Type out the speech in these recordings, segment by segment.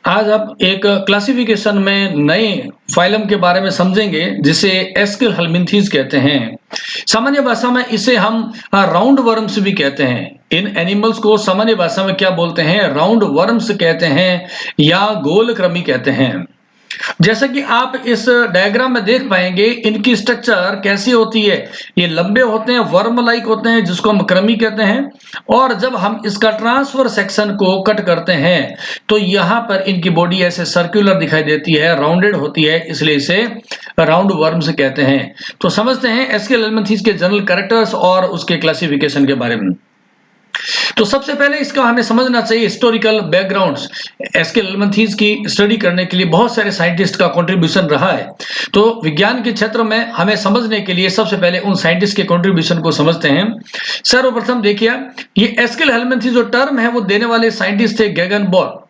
आज आप एक क्लासिफिकेशन में नए फाइलम के बारे में समझेंगे जिसे एस्केल हेलमिंथीज कहते हैं। सामान्य भाषा में इसे हम राउंड वर्म्स भी कहते हैं। इन एनिमल्स को सामान्य भाषा में क्या बोलते हैं? राउंड वर्म्स कहते हैं या गोल कृमि कहते हैं। जैसा कि आप इस डायग्राम में देख पाएंगे, इनकी स्ट्रक्चर कैसी होती है। ये लंबे होते हैं, वर्म लाइक होते हैं, जिसको हम कृमि कहते हैं। और जब हम इसका ट्रांसफर सेक्शन को कट करते हैं तो यहाँ पर इनकी बॉडी ऐसे सर्कुलर दिखाई देती है, राउंडेड होती है, इसलिए इसे राउंड वर्म्स कहते हैं। तो समझते हैं एस्केल हेलमिंथीज के जनरल कैरेक्टर्स और उसके क्लासिफिकेशन के बारे में। तो सबसे पहले इसका हमें समझना चाहिए हिस्टोरिकल बैकग्राउंड्स। एस्केल हेलमिंथीज की स्टडी करने के लिए बहुत सारे साइंटिस्ट का कंट्रीब्यूशन रहा है। तो विज्ञान के क्षेत्र में हमें समझने के लिए सबसे पहले उन साइंटिस्ट के कंट्रीब्यूशन को समझते हैं। सर्वप्रथम देखिए, ये एस्केल हेलमिंथीज जो टर्म है वो देने वाले साइंटिस्ट थे गैगन बोर।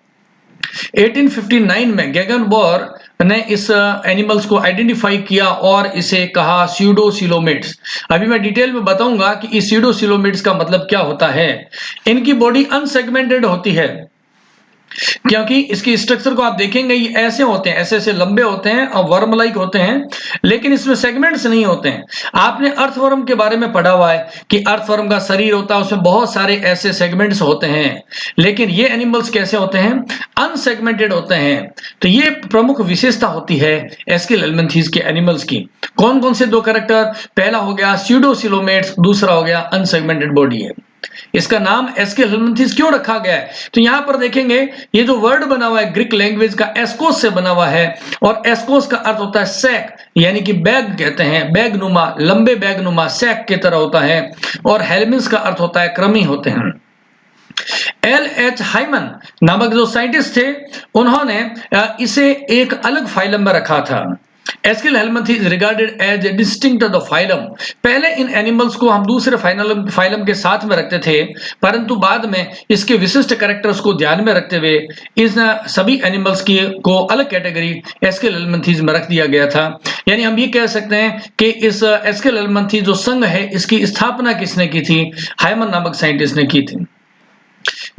1859 में गैगन बोर ने इस एनिमल्स को आइडेंटिफाई किया और इसे कहा स्यूडोसिलोमेट्स। अभी मैं डिटेल में बताऊंगा कि इस स्यूडोसिलोमेट्स का मतलब क्या होता है। इनकी बॉडी अनसेगमेंटेड होती है, क्योंकि इसकी स्ट्रक्चर को आप देखेंगे ये ऐसे होते हैं, ऐसे ऐसे लंबे होते हैं और वर्म लाइक होते हैं, लेकिन इसमें सेगमेंट्स नहीं होते हैं। आपने अर्थवर्म के बारे में पढ़ा हुआ है कि अर्थवर्म का शरीर होता है, उसमें बहुत सारे ऐसे सेगमेंट्स होते हैं, लेकिन ये एनिमल्स कैसे होते हैं? अनसेगमेंटेड होते हैं। तो ये प्रमुख विशेषता होती है एस्केल हेलमिंथीज के एनिमल्स की। कौन कौन से दो कैरेक्टर? पहला हो गया स्यूडोसिलोमेट्स, दूसरा हो गया अनसेगमेंटेड बॉडी है। इसका नाम एस्केल हेलमिंथीज क्यों रखा गया है? तो यहां पर देखेंगे ये जो वर्ड बना हुआ है ग्रीक लैंग्वेज का एस्कोस से बना हुआ है, और एस्कोस का अर्थ होता है सैक, यानी कि बैग कहते हैं, बैग नुमा, लंबे बैग नुमा सैक की तरह होता है। और हेलमिन्स का अर्थ होता है कृमि होते हैं। L.H. हाइमन नामक जो साइंटिस्ट थे, उन्होंने इसे एक अलग फाइलम में रखा था। Aschelminthes is regarded as a distinct of the phylum. पहले इन एनिमल्स को हम दूसरे फाइलम के साथ में रखते थे, परंतु बाद में इसके विशिष्ट कैरेक्टर्स को ध्यान में रखते हुए इन सभी एनिमल्स की को अलग कैटेगरी एस्केल हेलमिंथीज में रख दिया गया था। यानी हम ये कह सकते हैं कि इस एस्केल हेलमिंथीज जो संघ है, इसकी स्थापना किसने की थी? हाइमन नामक साइंटिस्ट ने की थी।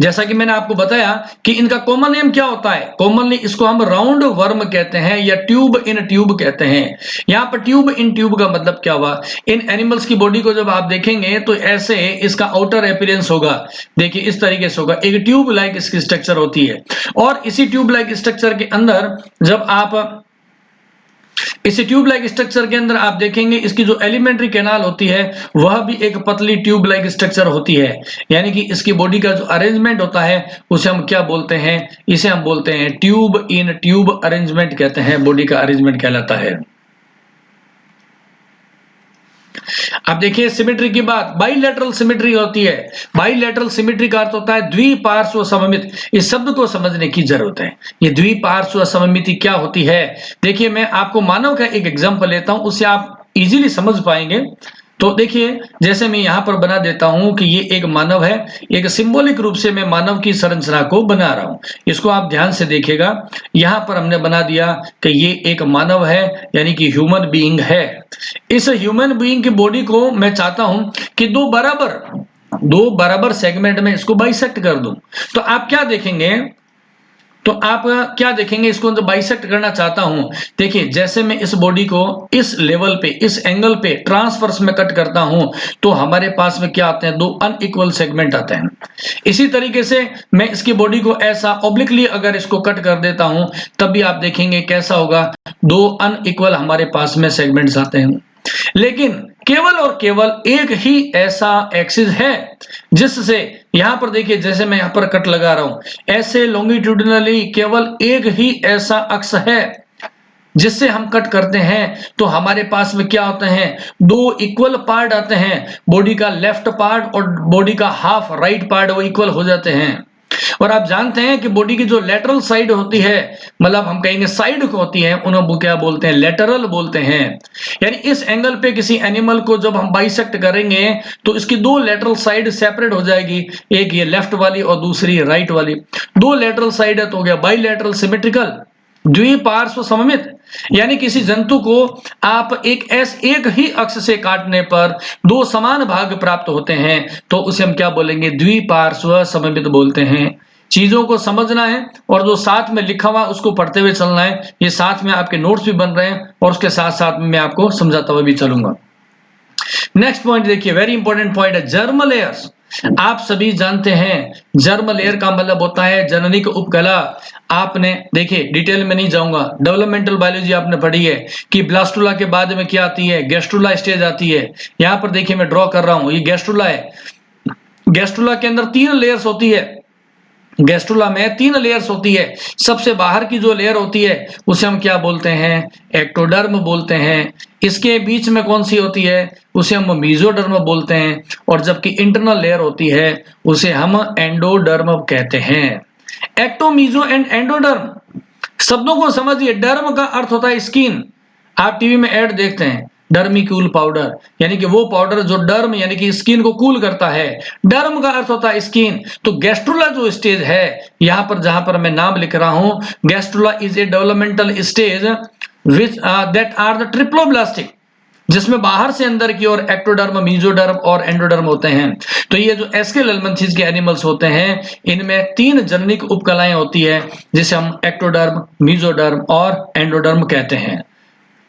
जैसा कि मैंने आपको बताया कि इनका कॉमन नेम क्या होता है। कॉमनली इसको हम राउंड वर्म कहते हैं या ट्यूब इन ट्यूब कहते हैं। यहाँ पर ट्यूब इन ट्यूब का मतलब क्या हुआ? इन एनिमल्स की बॉडी को जब आप देखेंगे तो ऐसे इसका आउटर अपीयरेंस होगा, देखिए इस तरीके से होगा, एक ट्यूब लाइक इसकी स्ट्रक्चर होती है। और इसी ट्यूब लाइक स्ट्रक्चर के अंदर जब आप इस ट्यूब लाइक स्ट्रक्चर के अंदर आप देखेंगे इसकी जो एलिमेंट्री कैनाल होती है वह भी एक पतली ट्यूब लाइक स्ट्रक्चर होती है। यानी कि इसकी बॉडी का जो अरेंजमेंट होता है उसे हम क्या बोलते हैं? इसे हम बोलते हैं ट्यूब इन ट्यूब अरेंजमेंट कहते हैं, बॉडी का अरेंजमेंट कहलाता है। अब देखिए सिमेट्री की बात, बाइलेटरल सिमेट्री होती है। बाइलेटरल सिमेट्री का अर्थ होता है द्विपार्श्व सममित। इस शब्द को समझने की जरूरत है। ये द्विपार्श्व सममिति क्या होती है? देखिए मैं आपको मानव का एक एग्जांपल लेता हूं, उससे आप इजीली समझ पाएंगे। तो देखिए जैसे मैं यहाँ पर बना देता हूं कि ये एक मानव है, एक सिंबॉलिक रूप से मैं मानव की संरचना को बना रहा हूं। इसको आप ध्यान से देखिएगा, यहाँ पर हमने बना दिया कि ये एक मानव है, यानी कि ह्यूमन बीइंग है। इस ह्यूमन बीइंग की बॉडी को मैं चाहता हूं कि दो बराबर सेगमेंट में इसको बाइसेक्ट कर दूं। तो आप क्या देखेंगे? इसको जब बाइसेक्ट करना चाहता हूं, देखिए जैसे मैं इस बॉडी को इस लेवल पे, इस एंगल पे ट्रांसवर्स में कट करता हूं तो हमारे पास में क्या आते हैं? दो अनइक्वल सेगमेंट आते हैं। इसी तरीके से मैं इसकी बॉडी को ऐसा ऑब्लिकली अगर इसको कट कर देता हूं तब भी आप देखेंगे कैसा होगा? दो अनइक्वल हमारे पास में सेगमेंट्स आते हैं। लेकिन केवल और केवल एक ही ऐसा एक्सिस है जिससे यहां पर देखिए, जैसे मैं यहां पर कट लगा रहा हूं, ऐसे लॉन्गिट्यूडिनली केवल एक ही ऐसा अक्ष है जिससे हम कट करते हैं तो हमारे पास में क्या होते हैं? दो इक्वल पार्ट आते हैं। बॉडी का लेफ्ट पार्ट और बॉडी का हाफ राइट पार्ट वो इक्वल हो जाते हैं। और आप जानते हैं कि बॉडी की जो लेटरल साइड होती है, मतलब हम कहेंगे साइड होती है, उन्हें क्या बोलते हैं? लेटरल बोलते हैं। यानी इस एंगल पे किसी एनिमल को जब हम बाइसेक्ट करेंगे तो इसकी दो लेटरल साइड सेपरेट हो जाएगी, एक ये लेफ्ट वाली और दूसरी राइट वाली। दो लेटरल साइड है तो हो गया बाइलेटरल सिमेट्रिकल, द्विपार्श्व सममित। यानी किसी जंतु को आप एक ही अक्ष से काटने पर दो समान भाग प्राप्त होते हैं तो उसे हम क्या बोलेंगे? द्विपार्श्व सममित बोलते हैं। चीजों को समझना है और जो साथ में लिखा हुआ उसको पढ़ते हुए चलना है। ये साथ में आपके नोट्स भी बन रहे हैं और उसके साथ साथ में मैं आपको समझाता हुआ भी चलूंगा। नेक्स्ट पॉइंट देखिए, वेरी इंपॉर्टेंट पॉइंट है जर्म लेयर्स। आप सभी जानते हैं जर्म लेयर का मतलब होता है जननिक उपकला। आपने देखिए, डिटेल में नहीं जाऊंगा, डेवलपमेंटल बायोलॉजी आपने पढ़ी है कि ब्लास्टुला के बाद में क्या आती है, गैस्ट्रुला स्टेज आती है। यहां पर देखिए मैं ड्रॉ कर रहा हूं, ये गैस्ट्रुला है। गैस्ट्रुला के अंदर 3 लेयर्स होती है। गैस्ट्रुला में 3 लेयर्स होती है। सबसे बाहर की जो लेयर होती है उसे हम क्या बोलते हैं, एक्टोडर्म बोलते हैं। इसके बीच में कौन सी होती है, उसे हम मेसोडर्म बोलते हैं। और जबकि इंटरनल लेयर होती है उसे हम एंडोडर्म कहते हैं। एक्टो, मीजो एंड एंडोडर्म शब्दों को समझिए। डर्म का अर्थ होता है स्किन। आप टीवी में ऐड देखते हैं डर्मिकूल पाउडर, यानी कि वो पाउडर जो डर्म यानी कि स्किन को कूल करता है। डर्म का अर्थ होता है स्किन। तो गैस्ट्रुला जो स्टेज है, यहां पर जहां पर मैं नाम लिख रहा हूं, gastrula is a developmental stage which that are the triploblastic, जिसमें बाहर से अंदर की ओर एक्टोडर्म, मेसोडर्म और एंडोडर्म होते हैं। तो ये जो एस्केलेल्मंथीज के एनिमल्स होते हैं, इनमें 3 जननिक उपकलाएं होती है जिसे हम एक्टोडर्म, मेसोडर्म और एंडोडर्म कहते हैं।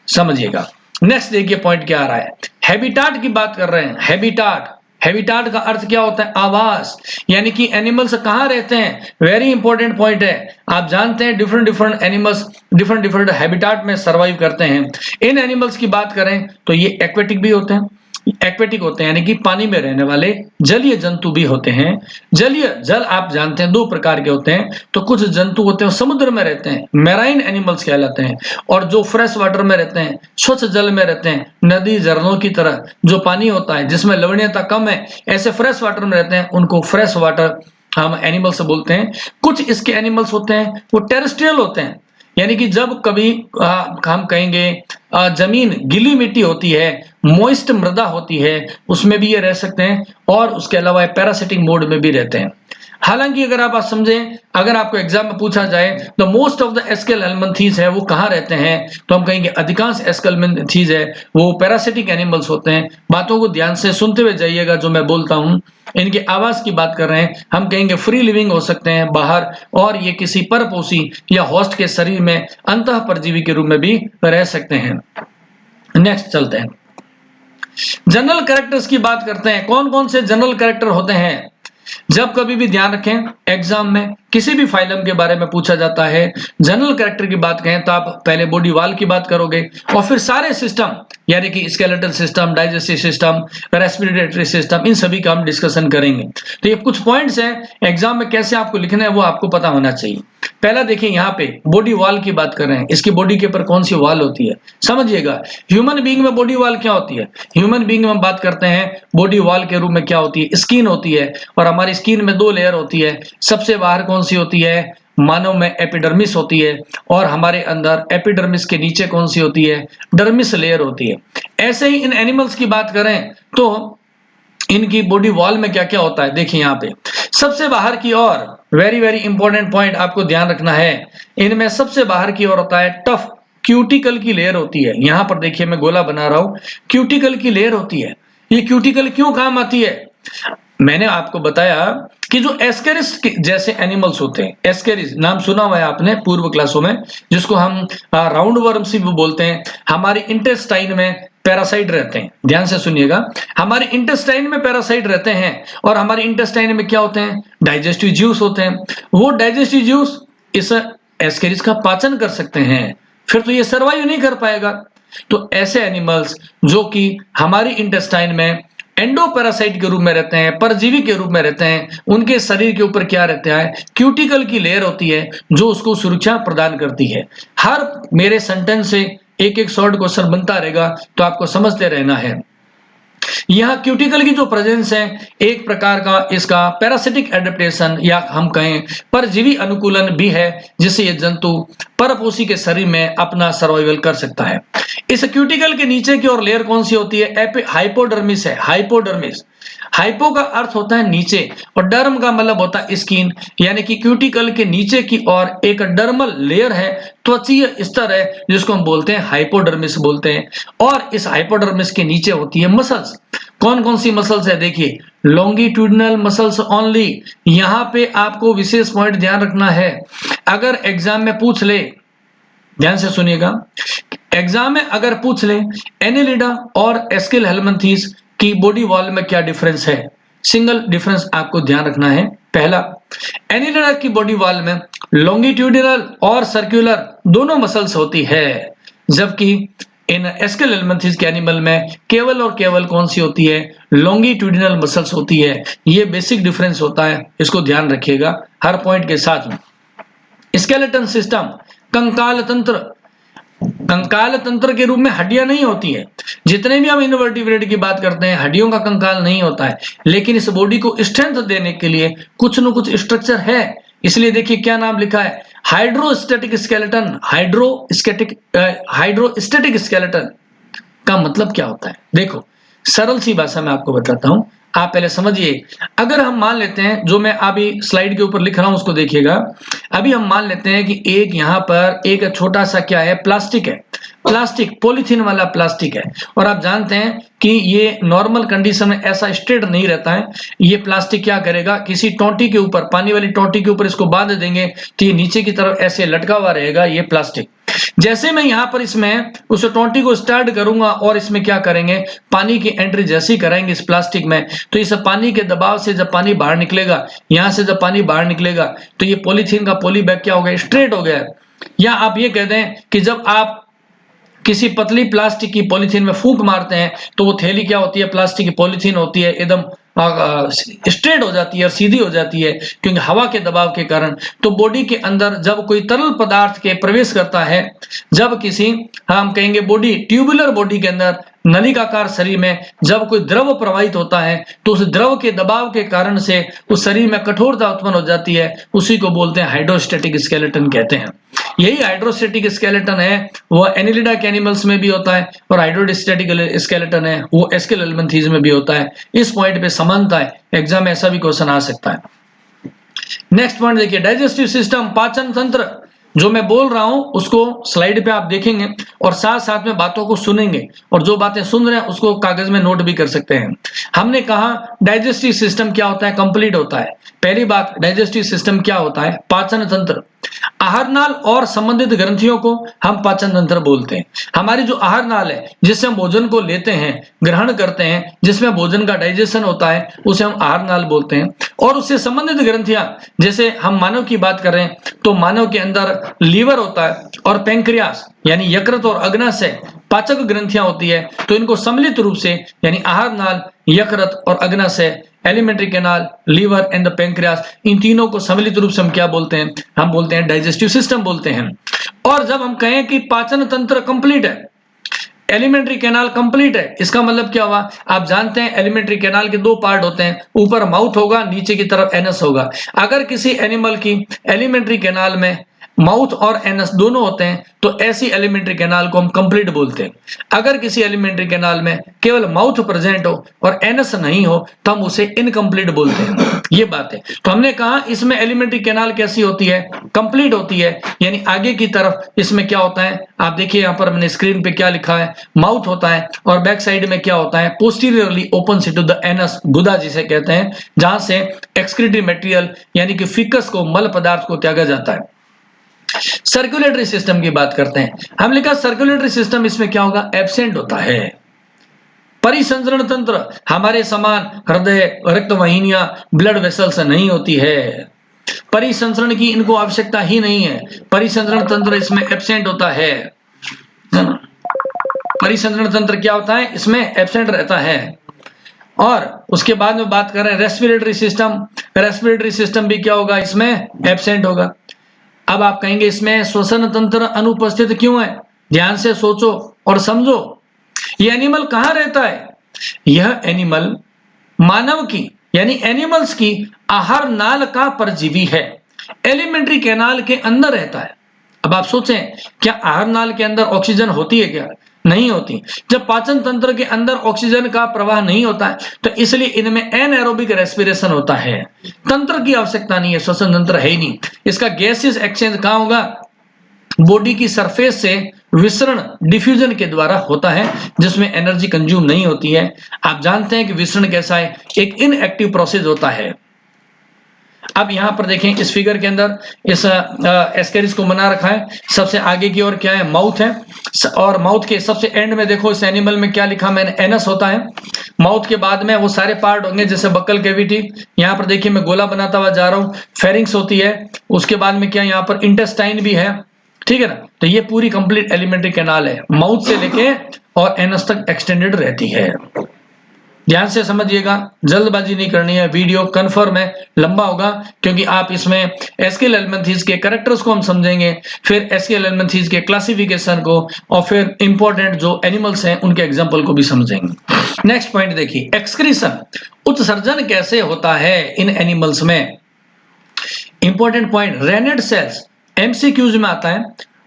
समझिएगा। नेक्स्ट देखिए पॉइंट क्या आ रहा है, हैबिटाट की बात कर रहे हैं। हैबिटाट, हैबिटाट का अर्थ क्या होता है, आवास, यानी कि एनिमल्स कहाँ रहते हैं। वेरी इंपॉर्टेंट पॉइंट है। आप जानते हैं different different animals different different habitat में सरवाइव करते हैं। इन एनिमल्स की बात करें तो ये एक्वेटिक भी होते हैं, एक्वेटिक होते हैं यानी कि पानी में रहने वाले जलीय जंतु भी होते हैं। जलीय जल आप जानते हैं 2 प्रकार के होते हैं। तो कुछ जंतु होते हैं समुद्र में रहते हैं, मैराइन एनिमल्स कहलाते हैं। और जो फ्रेश वाटर में रहते हैं, स्वच्छ जल में रहते हैं, नदी झरनों की तरह जो पानी होता है जिसमें लवणीयता कम है, ऐसे फ्रेश वाटर में रहते हैं, उनको फ्रेश वाटर हम एनिमल्स बोलते हैं। कुछ इसके एनिमल्स होते हैं वो टेरेस्ट्रियल होते हैं, यानी कि जब कभी हम कहेंगे जमीन गीली मिट्टी होती है, मॉइस्ट मृदा होती है, उसमें भी ये रह सकते हैं। और उसके अलावा पैरासिटिक मोड में भी रहते हैं। हालांकि अगर आप समझें, अगर आपको एग्जाम में पूछा जाए तो मोस्ट ऑफ द एस्केलेल्मंथीज है वो कहाँ रहते हैं, तो हम कहेंगे अधिकांश एस्केलेल्मंथीज है वो पैरासिटिक एनिमल्स होते हैं। बातों को ध्यान से सुनते हुए जाइएगा जो मैं बोलता हूं। इनके आवास की बात कर रहे हैं, हम कहेंगे फ्री लिविंग हो सकते हैं बाहर, और ये किसी परपोषी या होस्ट के शरीर में अंतः परजीवी के रूप में भी रह सकते हैं। नेक्स्ट चलते हैं, जनरल कैरेक्टर्स की बात करते हैं। कौन कौन से जनरल कैरेक्टर होते हैं। जब कभी भी ध्यान रखें एग्जाम में किसी भी फाइलम के बारे में पूछा जाता है, जनरल कैरेक्टर की बात कहें तो आप पहले बॉडी वॉल की बात करोगे और फिर सारे सिस्टम यानी कि skeletal system, digestive system, respiratory system, इन सभी का हम डिस्कशन करेंगे। तो ये कुछ पॉइंट्स हैं, एग्जाम में कैसे आपको लिखना है वो आपको पता होना चाहिए। पहला देखिए, यहाँ पे बॉडी वॉल की बात कर रहे हैं, इसकी बॉडी के ऊपर कौन सी वॉल होती है समझिएगा। ह्यूमन बीइंग में बॉडी वॉल क्या होती है, ह्यूमन बीइंग में हम बात करते हैं बॉडी वॉल के रूप में क्या होती है, स्किन होती है। और हमारी स्किन में 2 लेयर होती है। सबसे बाहर कौन सी होती है, मानव में एपिडर्मिस होती है, और हमारे अंदर एपिडर्मिस के नीचे कौन सी होती है, डर्मिस लेयर होती है। ऐसे ही इन एनिमल्स की बात करें तो इनकी बॉडी वॉल में क्या क्या होता है, देखिए यहाँ पे सबसे बाहर की ओर, वेरी वेरी इंपॉर्टेंट पॉइंट आपको ध्यान रखना है, इनमें सबसे बाहर की ओर होता है टफ क्यूटिकल की लेयर होती है। यहाँ पर देखिए मैं गोला बना रहा हूं, क्यूटिकल की लेयर होती है। ये क्यूटिकल क्यों काम आती है, मैंने आपको बताया कि जो एस्केरिस जैसे एनिमल्स होते हैं, एस्केरिस नाम सुना हुआ है आपने पूर्व क्लासों में, जिसको हम राउंड वर्म्स भी बोलते हैं। हमारी इंटेस्टाइन में पैरासाइट रहते हैं, ध्यान से सुनिएगा, हमारे इंटेस्टाइन में पैरासाइट रहते हैं। और हमारे इंटेस्टाइन में क्या होते हैं, डाइजेस्टिव ज्यूस होते हैं। वो डाइजेस्टिव ज्यूस इस एस्केरिस का पाचन कर सकते हैं, फिर तो ये सर्वाइव नहीं कर पाएगा। तो ऐसे एनिमल्स जो कि हमारी इंटेस्टाइन में एंडोपैरासाइट के रूप में रहते हैं, परजीवी के रूप में रहते हैं, उनके शरीर के ऊपर क्या रहता है, क्यूटिकल की लेयर होती है जो उसको सुरक्षा प्रदान करती है। हर मेरे सेंटेंस से एक एक शॉर्ट क्वेश्चन बनता रहेगा, तो आपको समझते रहना है। यहाँ क्यूटिकल की जो प्रेजेंस है, एक प्रकार का इसका पैरासिटिक एडेप्टेशन या हम कहें परजीवी अनुकूलन भी है, जिससे ये जंतु परपोषी के शरीर में अपना सर्वाइवल कर सकता है। इस क्यूटिकल के नीचे की ओर लेयर कौन सी होती है, हाइपोडर्मिस है। हाइपोडर्मिस, हाइपो का अर्थ होता है नीचे और डर्म का मतलब होता है स्किन, यानी कि क्यूटिकल के नीचे की ओर एक डर्मल लेयर है, त्वचीय स्तर है, जिसको हम बोलते हैं हाइपोडर्मिस बोलते हैं। और इस हाइपोडर्मिस के नीचे होती है मसल्स। कौन कौन सी मसल्स है, देखिए लॉन्गिट्यूडिनल मसल्स ओनली। यहां पे आपको विशेष पॉइंट ध्यान रखना है, अगर एग्जाम में पूछ ले, ध्यान से सुनिएगा, एग्जाम में अगर पूछ ले एनिलिडा और एस्किल हेलमिंथेस की बॉडी वॉल में क्या डिफरेंस है, सिंगल डिफरेंस आपको ध्यान रखना है। पहला, एनिलिडा की बॉडी वॉल में लॉन्गिट्यूडिनल और सर्कुलर दोनों मसल्स होती है, जबकि इन एस्किल हेलमिंथेस के एनिमल में केवल और केवल कौन सी होती है, लॉन्गिट्यूडिनल मसल्स होती है। ये बेसिक डिफरेंस होता है, इसको ध्यान रखिएगा हर पॉइंट के साथ में। स्केलेटन सिस्टम, कंकाल तंत्र, कंकाल तंत्र के रूप में हड्डियां नहीं होती है, जितने भी हम इनवर्टिब्रेट की बात करते हैं हड्डियों का कंकाल नहीं होता है, लेकिन इस बॉडी को स्ट्रेंथ देने के लिए कुछ न कुछ स्ट्रक्चर है। इसलिए देखिए क्या नाम लिखा है, हाइड्रोस्टैटिक स्केलेटन। हाइड्रोस्टैटिक स्केलेटन का मतलब क्या होता है, देखो सरल सी भाषा में आपको बताता हूं, आप पहले समझिए। अगर हम मान लेते हैं, जो मैं अभी स्लाइड के ऊपर लिख रहा हूं उसको देखिएगा, अभी हम मान लेते हैं कि एक यहां पर एक छोटा सा क्या है, प्लास्टिक है, प्लास्टिक पॉलीथीन वाला प्लास्टिक है, और आप जानते हैं कि ये नॉर्मल कंडीशन में ऐसा स्ट्रेट नहीं रहता है। ये प्लास्टिक क्या करेगा, किसी टोंटी के ऊपर, पानी वाली टोंटी के ऊपर इसको बांध देंगे तो ये नीचे की तरफ ऐसे लटका हुआ रहेगा ये प्लास्टिक। जैसे मैं यहां पर इसमें उस टोंटी को स्टार्ट करूंगा और इसमें क्या करेंगे, पानी की एंट्री जैसी कराएंगे इस प्लास्टिक में, तो इस पानी के दबाव से जब पानी बाहर निकलेगा, यहां से जब पानी बाहर निकलेगा तो ये पॉलीथीन का पॉली बैग क्या हो गया, स्ट्रेट हो गया। या आप ये कह दें कि जब आप किसी पतली प्लास्टिक की पॉलीथीन में फूंक मारते हैं तो वो थैली क्या होती है, प्लास्टिक की पॉलीथीन होती है, एकदम स्ट्रेट हो जाती है और सीधी हो जाती है, क्योंकि हवा के दबाव के कारण। तो बॉडी के अंदर जब कोई तरल पदार्थ के प्रवेश करता है, जब किसी, हम कहेंगे बॉडी, ट्यूबुलर बॉडी के अंदर नलिकाकार शरीर में जब कोई द्रव प्रवाहित होता है तो उस द्रव के दबाव के कारण से उस शरीर में कठोरता उत्पन्न हो जाती है, उसी को बोलते हैं हाइड्रोस्टैटिक स्केलेटन कहते हैं। यही हाइड्रोस्टैटिक स्केलेटन है वो एनिलिडा के एनिमल्स में भी होता है, और हाइड्रोस्टैटिक स्केलेटन है वो एस्किल हेलमिंथेस में भी होता है। इस पॉइंट पे समानता है, एग्जाम में ऐसा भी क्वेश्चन आ सकता है। नेक्स्ट पॉइंट देखिए, डाइजेस्टिव सिस्टम, पाचन तंत्र। जो मैं बोल रहा हूं उसको स्लाइड पे आप देखेंगे और साथ साथ में बातों को सुनेंगे, और जो बातें सुन रहे हैं उसको कागज में नोट भी कर सकते हैं। हमने कहा डाइजेस्टिव सिस्टम क्या होता है, कंप्लीट होता है। पहली बात, डाइजेस्टिव सिस्टम क्या होता है, पाचन तंत्र। आहार नाल और संबंधित ग्रंथियों को हम पाचन तंत्र बोलते हैं। हमारी जो आहार नाल है, जिससे हम भोजन को लेते हैं, ग्रहण करते हैं, जिसमें भोजन का डाइजेशन होता है, उसे हम आहार नाल बोलते हैं। और उससे संबंधित ग्रंथियां, जैसे हम मानव की बात करें तो मानव के अंदर लीवर होता है और पेंक्रियास यानी यकृत और अग्नाशय पाचक ग्रंथियां होती है। तो इनको सम्मिलित रूप से यानी आहार नाल, यकृत और अग्नाशय, alimentary canal, liver and the pancreas, इन तीनों को सम्मिलित रूप से हम क्या बोलते हैं, हम बोलते हैं डाइजेस्टिव सिस्टम बोलते हैं। और जब हम कहें कि पाचन तंत्र कंप्लीट है, एलिमेंट्री कैनाल कंप्लीट है, इसका मतलब क्या हुआ, आप जानते हैं एलिमेंट्री कैनाल के दो पार्ट होते हैं, ऊपर माउथ होगा, नीचे की तरफ एनस होगा। अगर किसी एनिमल की एलिमेंट्री कैनाल में माउथ और एनस दोनों होते हैं तो ऐसी एलिमेंट्री कैनाल को हम कंप्लीट बोलते हैं। अगर किसी एलिमेंट्री कैनाल में केवल माउथ प्रेजेंट हो और एनस नहीं हो तो हम उसे इनकम्प्लीट बोलते हैं। ये बात है। तो हमने कहा इसमें एलिमेंट्री कैनाल कैसी होती है, कंप्लीट होती है, यानी आगे की तरफ इसमें क्या होता है, आप देखिए यहाँ पर मैंने स्क्रीन पे क्या लिखा है, माउथ होता है, और बैक साइड में क्या होता है, posteriorly open to the anus, गुदा जिसे कहते हैं, जहां से एक्सक्रीटरी मटेरियल यानी कि फिकस को, मल पदार्थ को त्यागा जाता है। सर्कुलेटरी सिस्टम की बात करते हैं, हम लिखा सर्कुलेटरी सिस्टम, इसमें क्या होगा, एब्सेंट होता है। परिसंचरण तंत्र, हमारे समान हृदय, रक्त वाहिनियां, ब्लड वेसल्स नहीं होती है, परिसंचरण की इनको आवश्यकता ही नहीं है, परिसंचरण तंत्र इसमें एब्सेंट होता है। परिसंचरण तंत्र क्या होता है, इसमें एब्सेंट रहता है। और उसके बाद में बात कर रहे हैं रेस्पिरेटरी सिस्टम, रेस्पिरेटरी सिस्टम भी क्या होगा, इसमें एब्सेंट होगा। अब आप कहेंगे इसमें श्वसन तंत्र अनुपस्थित क्यों है, ध्यान से सोचो और समझो। यह एनिमल कहां रहता है, यह एनिमल मानव की यानी एनिमल्स की आहार नाल का परजीवी है, एलिमेंट्री कैनाल के अंदर रहता है। अब आप सोचें, क्या आहार नाल के अंदर ऑक्सीजन होती है क्या, नहीं होती। जब पाचन तंत्र के अंदर ऑक्सीजन का प्रवाह नहीं होता है तो इसलिए इनमें एनएरोबिक रेस्पिरेशन होता है, तंत्र की आवश्यकता नहीं है, श्वसन तंत्र है ही नहीं। इसका गैसेस एक्सचेंज कहां होगा, बॉडी की सरफेस से विसरण डिफ्यूजन के द्वारा होता है, जिसमें एनर्जी कंज्यूम नहीं होती है। आप जानते हैं कि विसरण कैसा है, एक इनएक्टिव प्रोसेस होता है। अब यहां पर देखें इस फिगर के अंदर इस एस्केरिस को बना रखा है। सबसे आगे की ओर क्या है, माउथ है, और माउथ के सबसे एंड में देखो इस एनिमल में क्या लिखा मैंने, एनस होता है। माउथ के बाद में वो सारे पार्ट होंगे, जैसे बक्कल कैविटी, यहाँ पर देखिए मैं गोला बनाता हुआ जा रहा हूँ, फेरिंग्स होती है, उसके बाद में क्या यहाँ पर इंटेस्टाइन भी है, ठीक है ना। तो ये पूरी कंप्लीट एलिमेंट्री कैनाल है, माउथ से लेके और एनस तक एक्सटेंडेड रहती है। ध्यान से समझिएगा, जल्दबाजी नहीं करनी है, वीडियो कंफर्म है लंबा होगा, क्योंकि आप इसमें एस्केल हेलमिंथेस के कैरेक्टर्स को हम समझेंगे, फिर एस्केल हेलमिंथेस के क्लासिफिकेशन को, और फिर इंपॉर्टेंट जो एनिमल्स हैं उनके एग्जांपल को भी समझेंगे। नेक्स्ट पॉइंट देखिए, एक्सक्रीशन, उत्सर्जन कैसे होता है इन एनिमल्स में। Important point, renette cells MCQs में आता है।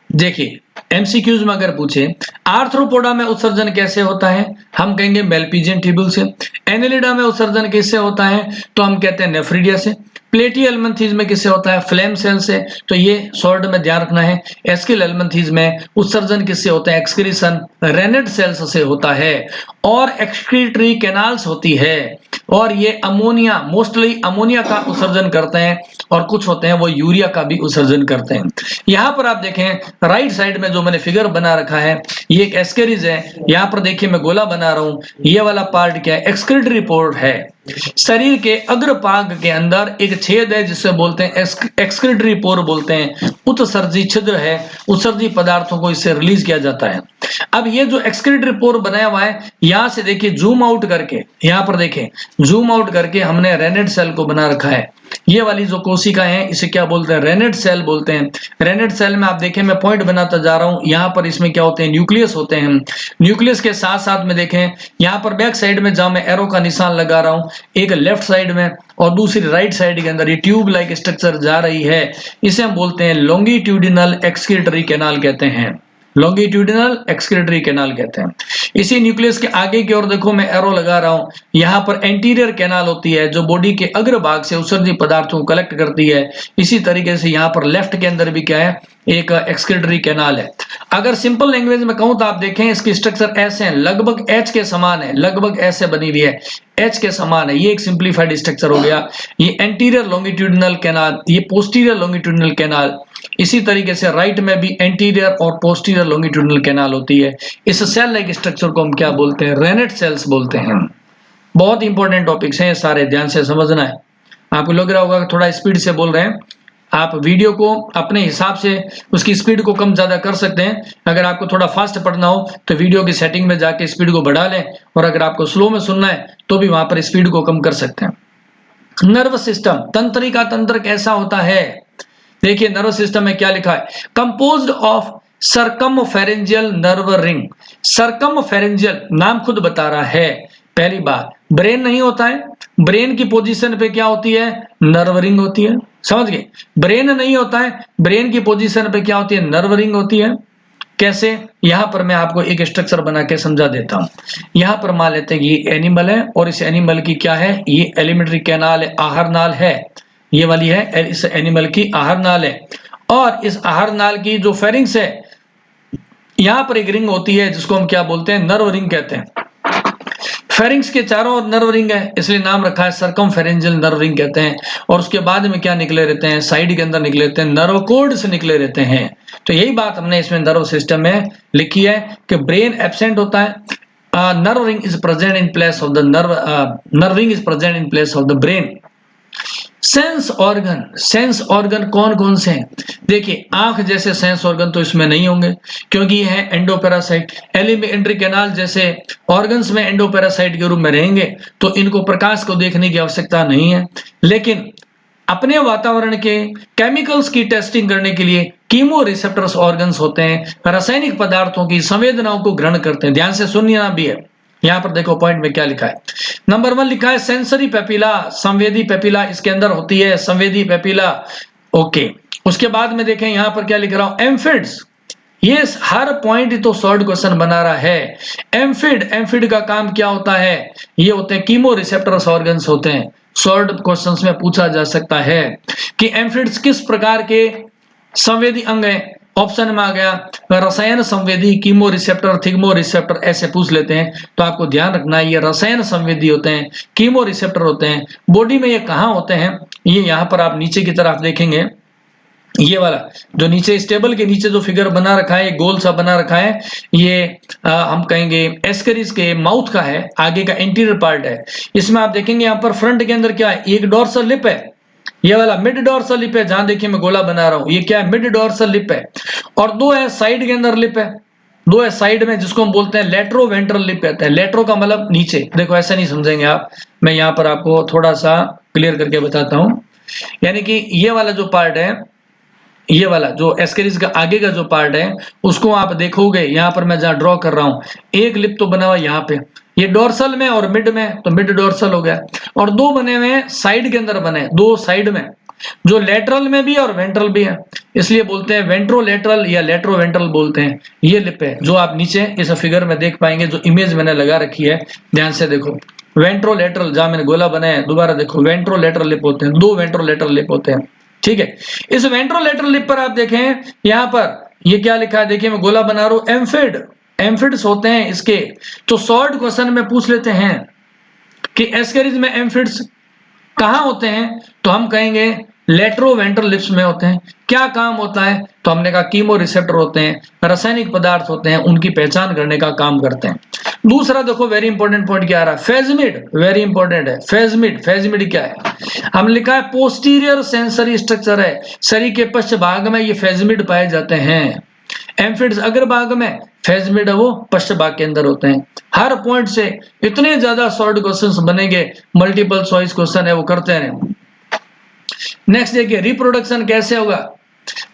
देखिए एमसीक्यूज में अगर पूछे आर्थ्रोपोडा में उत्सर्जन कैसे होता है, हम कहेंगे मेलपीजियन ट्यूब्यूल से। एनेलिडा में उत्सर्जन किससे होता है, तो हम कहते हैं नेफ्रिडिया से। प्लेटियलमंथीज में किससे होता है, फ्लेम सेल से। तो ये शॉर्ट में ध्यान रखना है। एस्केल एलमंथीज में उत्सर्जन किससे होता है, एक्सक्रीशन रेनेट सेल्स से होता है, और एक्सक्रीटरी कैनाल्स होती है, और ये अमोनिया, मोस्टली अमोनिया का उत्सर्जन करते हैं, और कुछ होते हैं वो यूरिया का भी उत्सर्जन करते हैं। यहाँ पर आप देखें राइट साइड में जो मैंने फिगर बना रखा है, ये एक एस्केरिज है। यहाँ पर देखिए मैं गोला बना रहा हूं, ये वाला पार्ट क्या है, एक्सक्रीटरी पोर्ट है। शरीर के अग्रभाग के अंदर एक छेद है जिसे बोलते हैं एक्सक्रीटरी पोर बोलते हैं। उत्सर्जी छिद्र है, उत्सर्जी पदार्थों को इससे रिलीज किया जाता है। अब ये जो एक्सक्रीटरी पोर बनाया हुआ है, यहां से देखिए जूम आउट करके, यहां पर देखें जूम आउट करके हमने रेनेट सेल को बना रखा है। ये वाली जो कोशिका है इसे क्या बोलते हैं, रेनेट सेल बोलते हैं। रेनेट सेल में आप देखें मैं पॉइंट बनाता जा रहा हूं, यहां पर इसमें क्या होते हैं, न्यूक्लियस होते हैं। न्यूक्लियस के साथ साथ में देखें यहां पर बैक साइड में जहां मैं एरो का निशान लगा रहा हूं, एक लेफ्ट साइड में और दूसरी राइट साइड के अंदर ये ट्यूब लाइक स्ट्रक्चर जा रही है, इसे हम बोलते हैं लॉन्गिट्यूडिनल एक्सक्रीटरी कैनाल कहते हैं। लॉन्गिट्यूडिनल एक्सक्रीटरी कैनाल कहते हैं। इसी न्यूक्लियस के आगे की ओर देखो मैं एरो लगा रहा हूं, यहां पर एंटीरियर कैनाल होती है जो बॉडी के अग्रभाग से उत्सर्जी पदार्थों को कलेक्ट करती है। इसी तरीके से यहां पर लेफ्ट के अंदर भी क्या है, एक एक्सक्रीटरी कैनाल है। अगर सिंपल लैंग्वेज में कहूं तो आप देखें इसकी स्ट्रक्चर ऐसे है, लगभग एच के समान है, लगभग ऐसे बनी हुई है, एच के समान है। ये एक सिंप्लीफाइड स्ट्रक्चर हो गया। ये एंटीरियर लॉन्गिट्यूडिनल कैनाल, ये पोस्टीरियर लॉन्गिट्यूडिनल कैनाल। इसी तरीके से राइट में भी एंटीरियर और पोस्टीरियर लॉन्गिट्यूडिनल कैनाल होती है। इस सेल लाइक स्ट्रक्चर को हम क्या बोलते हैं, रेनेट सेल्स बोलते हैं। बहुत इंपॉर्टेंट टॉपिक्स हैं, सारे ध्यान से समझना है। आपको लग रहा होगा कि थोड़ा स्पीड से बोल रहे हैं, आप वीडियो को अपने हिसाब से उसकी स्पीड को कम ज्यादा कर सकते हैं। अगर आपको थोड़ा फास्ट पढ़ना हो तो वीडियो की सेटिंग में जाके स्पीड को बढ़ा लें, और अगर आपको स्लो में सुनना है तो भी वहां पर स्पीड को कम कर सकते हैं। नर्वस सिस्टम, तंत्रिका तंत्र कैसा होता है, देखिए नर्वस सिस्टम में क्या लिखा है, कंपोज्ड ऑफ सर्कमफेरेंजियल नर्व रिंग। सर्कमफेरेंजियल नाम खुद बता रहा है। पहली बात, ब्रेन नहीं होता है, ब्रेन की पोजीशन पे क्या होती है, नर्व रिंग होती है। समझ गए, ब्रेन नहीं होता है, ब्रेन की पोजीशन पे क्या होती है, नर्व रिंग होती है। कैसे, यहां पर मैं आपको एक स्ट्रक्चर बना के समझा देता हूं। यहां पर मान लेते हैं कि ये एनिमल है, और इस एनिमल की क्या है, ये एलिमेंट्री कैनाल है, आहार नाल है, ये वाली है इस एनिमल की आहार नाल है। और इस आहार नाल की जो फेरिंग्स है, यहां पर एक रिंग होती है जिसको हम क्या बोलते हैं, नर्व रिंग कहते हैं। फेरिंग्स के चारों ओर नर्व रिंग है, इसलिए नाम रखा है सर्कमफेरेंजियल नर्व रिंग कहते हैं। और उसके बाद में क्या निकले रहते हैं, साइड के अंदर निकले रहते हैं, नर्व कोड से निकले रहते हैं। तो यही बात हमने इसमें नर्व सिस्टम में लिखी है कि ब्रेन एब्सेंट होता है, nerve ring is present in place of the nerve ring is present in place of the brain. Sense organ, sense organ कौन कौन से हैं, देखिए आंख जैसे सेंस ऑर्गन तो इसमें नहीं होंगे क्योंकि ये है एंडोपैरासाइट। एलिमेंट्री कैनाल जैसे ऑर्गन्स में एंडोपैरासाइट के रूप में रहेंगे, तो इनको प्रकाश को देखने की आवश्यकता नहीं है। लेकिन अपने वातावरण के केमिकल्स की टेस्टिंग करने के लिए कीमो रिसेप्टर्स ऑर्गन्स होते हैं, रासायनिक पदार्थों की संवेदनाओं को ग्रहण करते हैं। ध्यान से सुनना भी है, यहां पर देखो पॉइंट में क्या लिखा है। नंबर 1 लिखा है सेंसरी पेपिला, संवेदी पेपिला इसके अंदर होती है, संवेदी पेपिला। ओके, उसके बाद में देखें यहां पर क्या लिख रहा हूं, एम्फिड्स। ये हर पॉइंट तो शॉर्ट क्वेश्चन बना रहा है। एम्फिड, एम्फिड का काम क्या होता है, ये होते हैं कीमो रिसेप्टर्स ऑर्गन्स होते हैं। शॉर्ट क्वेश्चंस में पूछा जा सकता है कि एम्फिड्स किस प्रकार के संवेदी अंग हैं। ऑप्शन में आ गया रसायन संवेदी, कीमो रिसेप्टर, थिग्मो रिसेप्टर, ऐसे पूछ लेते हैं। तो आपको ध्यान रखना है ये रसायन संवेदी होते हैं, कीमो रिसेप्टर होते हैं। बॉडी में ये कहाँ होते हैं, ये यहाँ पर आप नीचे की तरफ देखेंगे, ये वाला जो नीचे स्टेबल के नीचे जो फिगर बना रखा है, गोल सा बना रखा है, ये हम कहेंगे एस्करिस के माउथ का है, आगे का इंटीरियर पार्ट है। इसमें आप देखेंगे यहाँ पर फ्रंट के अंदर क्या है, एक डोर्सल लिप है, ये वाला मिड डोर्सल लिप है, जहां देखिए मैं गोला बना रहा हूं, ये क्या है, मिड डोर्सल लिप है। और दो है साइड के अंदर लिप है, दो है साइड में, जिसको हम बोलते हैं लेट्रो वेंट्रल लिप कहते हैं। लेट्रो का मतलब नीचे, देखो ऐसा नहीं समझेंगे आप, मैं यहाँ पर आपको थोड़ा सा क्लियर करके बताता हूं। यानी कि ये वाला जो पार्ट है, ये वाला जो एस्केरिस का आगे का जो पार्ट है, उसको आप देखोगे यहाँ पर मैं जहां ड्रॉ कर रहा हूं, एक लिप तो बना हुआ यहाँ पे, ये डोर्सल में और मिड में, तो मिड डोर्सल हो गया। और दो बने हुए हैं साइड के अंदर बने, दो साइड में, जो लेटरल में भी और वेंट्रल भी है, इसलिए बोलते हैं वेंट्रोलेटरल या लेट्रोवेंट्रल बोलते हैं। ये लिप है जो आप नीचे इस फिगर में देख पाएंगे, जो इमेज मैंने लगा रखी है, ध्यान से देखो, वेंट्रोलेटरल, जहां मैंने गोला बनाया, दोबारा देखो, वेंट्रोलेटरल लिप होते हैं, दो वेंट्रोलेटरल लिप होते हैं, ठीक है। इस वेंट्रोलेटरल लिप पर आप देखें, यहां पर ये क्या लिखा है, देखिए मैं गोला बना रहा हूं, एम्फिड, एम्फिड्स होते हैं इसके। तो शॉर्ट क्वेश्चन में पूछ लेते हैं कि एस्केरिस में एम्फिड्स कहां होते हैं, तो हम कहेंगे लेट्रोवेंट्रल लिप्स में होते हैं। क्या काम होता है, तो हमने कहा कीमो रिसेप्टर होते हैं, रासायनिक पदार्थ होते हैं, उनकी पहचान करने का काम करते हैं। दूसरा देखो वेरी इंपॉर्टेंट पॉइंट क्या आ रहा है, फेजमिड, वेरी इंपॉर्टेंट है फेजमिड। फेजमिड क्या है, हम लिखा है पोस्टीरियर सेंसरी स्ट्रक्चर है, शरीर के पश्च भाग में ये फेजमिड पाए जाते हैं। एम्फिड्स अग्र भाग में, फेजमिड है वो पश्च भाग के अंदर होते हैं। हर पॉइंट से इतने ज्यादा शॉर्ट क्वेश्चंस बनेंगे, मल्टीपल चॉइस क्वेश्चन है वो करते हैं। नेक्स्ट देखिए रिप्रोडक्शन कैसे होगा।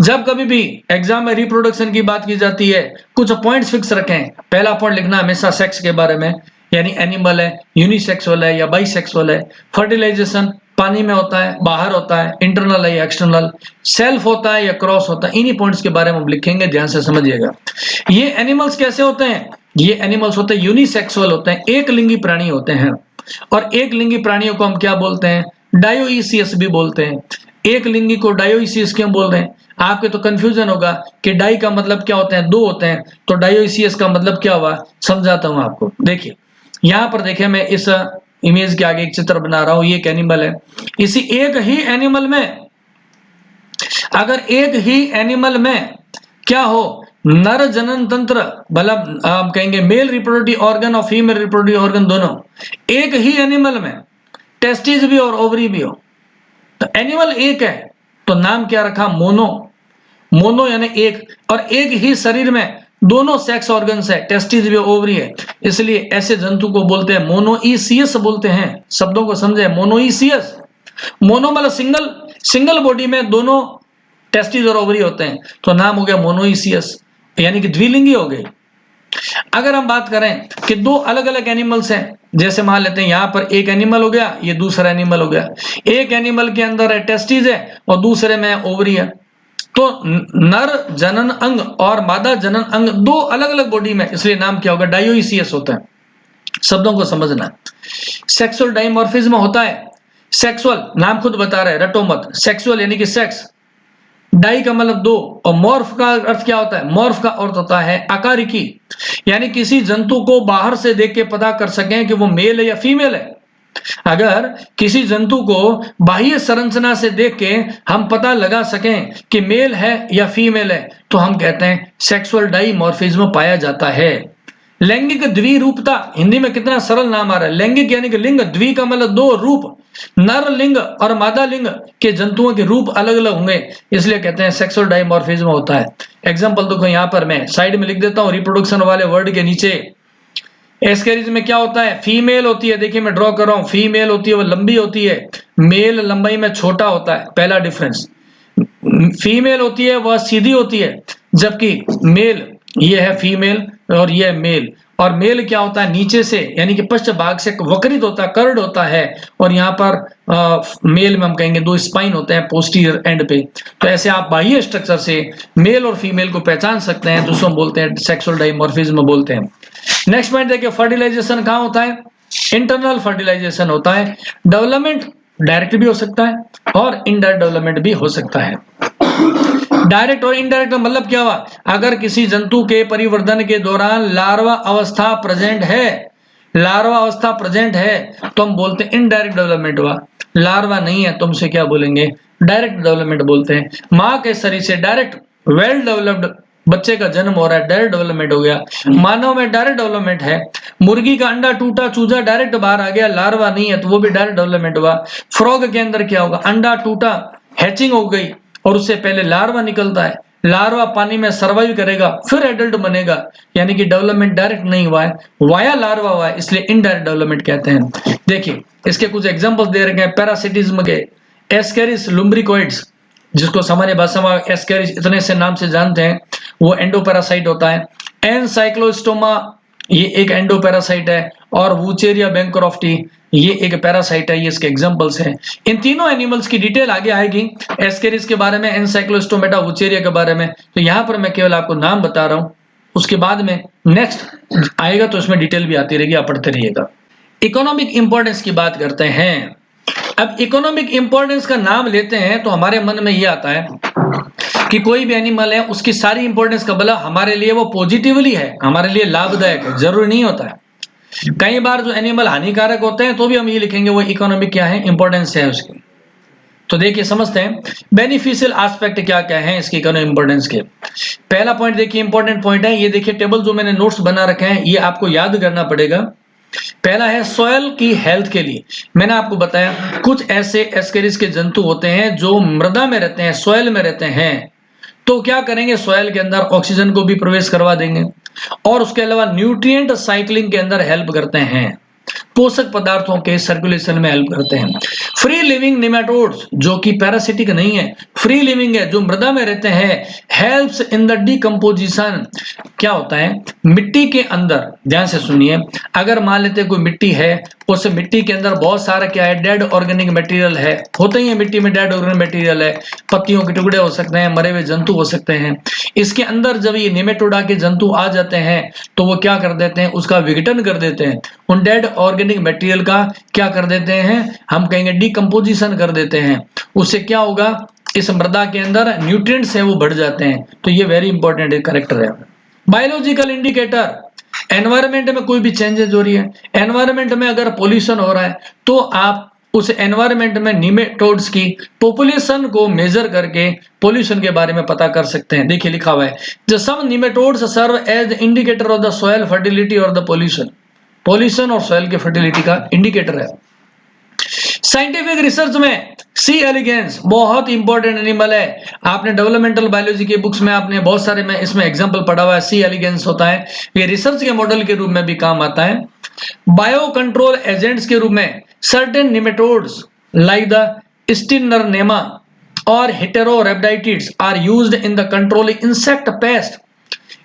जब कभी भी एग्जाम में रिप्रोडक्शन की बात की जाती है, कुछ पॉइंट्स फिक्स रखें। पहला पॉइंट लिखना हमेशा सेक्स के बारे में, यानी एनिमल है, यूनिसेक्सुअल है या बाइसेक्सुअल है। फर्टिलाइजेशन पानी में होता है, बाहर होता है, इंटरनल है या एक्सटर्नल, सेल्फ होता है या क्रॉस होता है, इन्हीं पॉइंट्स के बारे में हम लिखेंगे, ध्यान से समझिएगा। ये एनिमल्स कैसे होते हैं, ये एनिमल्स होते हैं यूनिसेक्सुअल होते हैं, एक लिंगी प्राणी होते हैं। और एक लिंगी प्राणियों को हम क्या बोलते हैं, डायोइसियस भी बोलते हैं। एक लिंगी को डायोइसियस क्यों बोल रहे हैं, आपके तो कंफ्यूजन होगा कि डाई का मतलब क्या होता है, दो होते हैं, तो डायोइसियस का मतलब क्या हुआ, समझाता हूं आपको। देखिए यहां पर देखिए, मैं इस इमेज के आगे एक चित्र बना रहा हूं, ये एक एनिमल है। इसी एक ही एनिमल में, अगर एक ही एनिमल में क्या हो, नर जनन तंत्र, मतलब आप कहेंगे मेल रिप्रोडक्टिव ऑर्गन और फीमेल रिप्रोडक्टिव ऑर्गन दोनों एक ही एनिमल में, टेस्टिस भी और ओवरी भी हो, तो एनिमल एक है, तो नाम क्या रखा, मोनो। मोनो यानी एक, और एक ही शरीर में दोनों सेक्स ऑर्गन्स है, टेस्टिस भी ओवरी है, इसलिए ऐसे जंतु को बोलते हैं मोनोइसियस बोलते हैं। शब्दों को समझे, मोनोइसियस, मोनो मतलब सिंगल, सिंगल बॉडी में दोनों टेस्टिस और ओवरी होते हैं, तो नाम हो गया मोनोइसियस, यानी कि द्विलिंगी हो गई। अगर हम बात करें कि दो अलग अलग एनिमल्स हैं, जैसे मान लेते हैं यहां पर एक एनिमल हो गया, ये दूसरा एनिमल हो गया, एक एनिमल के अंदर है टेस्टिस है और दूसरे में ओवरी है, तो नर जनन अंग और मादा जनन अंग दो अलग अलग बॉडी में, इसलिए नाम क्या होगा, डायोइसियस होता है। शब्दों को समझना। सेक्सुअल डाइमॉर्फिज्म होता है, सेक्सुअल नाम खुद बता रहा है, रटो मत, सेक्सुअल यानी कि सेक्स, डाई का मतलब दो, और मॉर्फ का अर्थ क्या होता है, मॉर्फ का अर्थ होता है आकारिकी, यानी किसी जंतु को बाहर से देख के पता कर सकें कि वो मेल है या फीमेल है। अगर किसी जंतु को बाह्य संरचना से देख के हम पता लगा सकें कि मेल है या फीमेल है, तो हम कहते हैं सेक्सुअल डाइमॉर्फिज्म पाया जाता है। लैंगिक द्विरूपता, हिंदी में कितना सरल नाम आ रहा है, लैंगिक यानी कि लिंग, द्वि का मतलब दो, रूप, नर लिंग और मादा लिंग के जंतुओं के रूप अलग अलग होंगे, इसलिए कहते हैं सेक्सुअल डाइमॉर्फिज्म होता है। एग्जांपल देखो यहां पर मैं साइड में लिख देता हूं, रिप्रोडक्शन वाले वर्ड के नीचे। एस्केरिस में क्या होता है, फीमेल होती है, देखिए मैं ड्रॉ कर रहा हूं, फीमेल होती है, वो लंबी होती है, मेल लंबाई में छोटा होता है, पहला डिफरेंस। फीमेल होती है वह सीधी होती है, जबकि मेल ये है फीमेल और ये है मेल। और मेल क्या होता है, नीचे से यानी कि पश्च भाग से वक्रित होता है, कर्ड होता है, और यहाँ पर मेल में हम कहेंगे दो स्पाइन होते हैं पोस्टीरियर एंड पे। तो ऐसे आप बाह्य स्ट्रक्चर से मेल और फीमेल को पहचान सकते हैं, जिसको हम बोलते हैं सेक्सुअल डाइमॉर्फिज्म बोलते हैं। नेक्स्ट पॉइंट देखिए, फर्टिलाइजेशन कहाँ होता है, इंटरनल फर्टिलाइजेशन होता है। डेवलपमेंट डायरेक्ट भी हो सकता है और इनडायरेक्ट डेवलपमेंट भी हो सकता है। डायरेक्ट और इनडायरेक्ट मतलब क्या हुआ, अगर किसी जंतु के परिवर्धन के दौरान लार्वा अवस्था प्रेजेंट है, लार्वा अवस्था प्रेजेंट है तो हम बोलते हैं इनडायरेक्ट डेवलपमेंट हुआ। लार्वा नहीं है तो हमसे क्या बोलेंगे, डायरेक्ट डेवलपमेंट बोलते हैं। माँ के शरीर से डायरेक्ट वेल डेवलप्ड बच्चे का जन्म हो रहा है, डायरेक्ट डेवलपमेंट हो गया। मानव में डायरेक्ट डेवलपमेंट है। मुर्गी का अंडा टूटा, चूजा डायरेक्ट बाहर आ गया, लार्वा नहीं है तो वो भी डायरेक्ट डेवलपमेंट हुआ। फ्रॉग के अंदर क्या होगा, अंडा टूटा, हैचिंग हो गई और उससे पहले लार्वा निकलता है, लार्वा पानी में सर्वाइव करेगा फिर एडल्ट बनेगा, यानी कि डेवलपमेंट डायरेक्ट नहीं हुआ है, वाया लार्वा हुआ है, इसलिए इनडायरेक्ट डेवलपमेंट कहते हैं। देखिए इसके कुछ एग्जांपल्स दे रखे हैं पैरासिटिज्म के। एस्केरिस लुम्ब्रिकोइड्स, जिसको सामान्य भाषा में एस्केरिस इतने से नाम से जानते हैं, वो एंडोपैरासाइट होता है। एनसाइक्लोस्टोमा ये एक एंडोपैरासाइट है, और वूचेरिया बैंक्रॉफ्टी ये एक पैरासाइट है। ये इसके एग्जांपल्स हैं। इन तीनों एनिमल्स की डिटेल आगे आएगी, एस्केरिस के बारे में, एनसाइक्लोस्टोमेटा, वूचेरिया के बारे में। तो यहाँ पर मैं केवल आपको नाम बता रहा हूँ, उसके बाद में नेक्स्ट आएगा तो इसमें डिटेल भी आती रहेगी, आप पढ़ते रहिएगा। इकोनॉमिक इंपॉर्टेंस की बात करते हैं। अब इकोनॉमिक इंपॉर्टेंस का नाम लेते हैं तो हमारे मन में ये आता है कि कोई भी एनिमल है उसकी सारी इंपॉर्टेंस का भला हमारे लिए वो पॉजिटिवली है, हमारे लिए लाभदायक है, जरूरी नहीं होता है। कई बार जो एनिमल हानिकारक होते हैं तो भी हम ये लिखेंगे वो इकोनॉमिक क्या है, इंपॉर्टेंस है उसकी। तो देखिए समझते हैं बेनिफिशियल एस्पेक्ट क्या क्या है इसकी इकोनॉमिक इंपॉर्टेंस के। पहला पॉइंट देखिए, इंपॉर्टेंट पॉइंट है ये, देखिए टेबल जो मैंने नोट्स बना रखे हैं ये आपको याद करना पड़ेगा। पहला है सॉयल की हेल्थ के लिए। मैंने आपको बताया कुछ ऐसे एस्केरिस के जंतु होते हैं जो मृदा में रहते हैं, सॉयल में रहते हैं, तो क्या करेंगे, सॉयल के अंदर ऑक्सीजन को भी प्रवेश करवा देंगे, और उसके अलावा न्यूट्रिएंट साइक्लिंग के अंदर हेल्प करते हैं, पोषक पदार्थों के सर्कुलेशन में हेल्प करते हैं। फ्री लिविंग निमेटोड्स जो कि पैरासिटिक नहीं है, फ्री लिविंग है, जो मृदा में रहते हैं, हेल्प्स इन द डिकम्पोजिशन। क्या होता है मिट्टी के अंदर, ध्यान से सुनिए, अगर मान लेते कोई मिट्टी है, उस मिट्टी के अंदर बहुत सारा क्या है, डेड ऑर्गेनिक मटेरियल है, होते ही है मिट्टी में डेड ऑर्गेनिक मटेरियल है, पत्तियों के टुकड़े हो सकते हैं, मरे हुए जंतु हो सकते हैं। इसके अंदर जब ये निमेटोडा के जंतु आ जाते हैं तो वो क्या कर देते हैं, उसका विघटन कर देते हैं, उन डेड ऑर्गेनिक मटेरियल का क्या कर देते हैं, हम कहेंगे डिकम्पोजिशन कर देते हैं। उससे क्या होगा, इस मृदा के अंदर न्यूट्रिएंट्स है वो बढ़ जाते हैं। तो ये वेरी इंपॉर्टेंट कैरेक्टर है। बायोलॉजिकल इंडिकेटर, एनवायरमेंट में कोई भी चेंजेस हो रही है, एनवायरमेंट में अगर पोल्यूशन हो रहा है तो आप उस एनवायरमेंट में निमेटोड्स की पॉपुलेशन को मेजर करके पोल्यूशन के बारे में पता कर सकते हैं। देखिए लिखा हुआ है the some nematodes serve as indicator of the soil fertility और द पोल्यूशन, पोल्यूशन और सॉइल के फर्टिलिटी का इंडिकेटर है। साइंटिफिक रिसर्च में सी एलिगेंस बहुत इंपॉर्टेंट एनिमल है। आपने डेवलपमेंटल बायोलॉजी के बुक्स में आपने बहुत सारे में इसमें एग्जांपल पढ़ा हुआ है। सी एलिगेंस होता है, ये रिसर्च के मॉडल के रूप में भी काम आता है। बायो कंट्रोल एजेंट्स के रूप में certain nematodes like the Steinernema और Heterorhabditids are used in the controlling insect pest.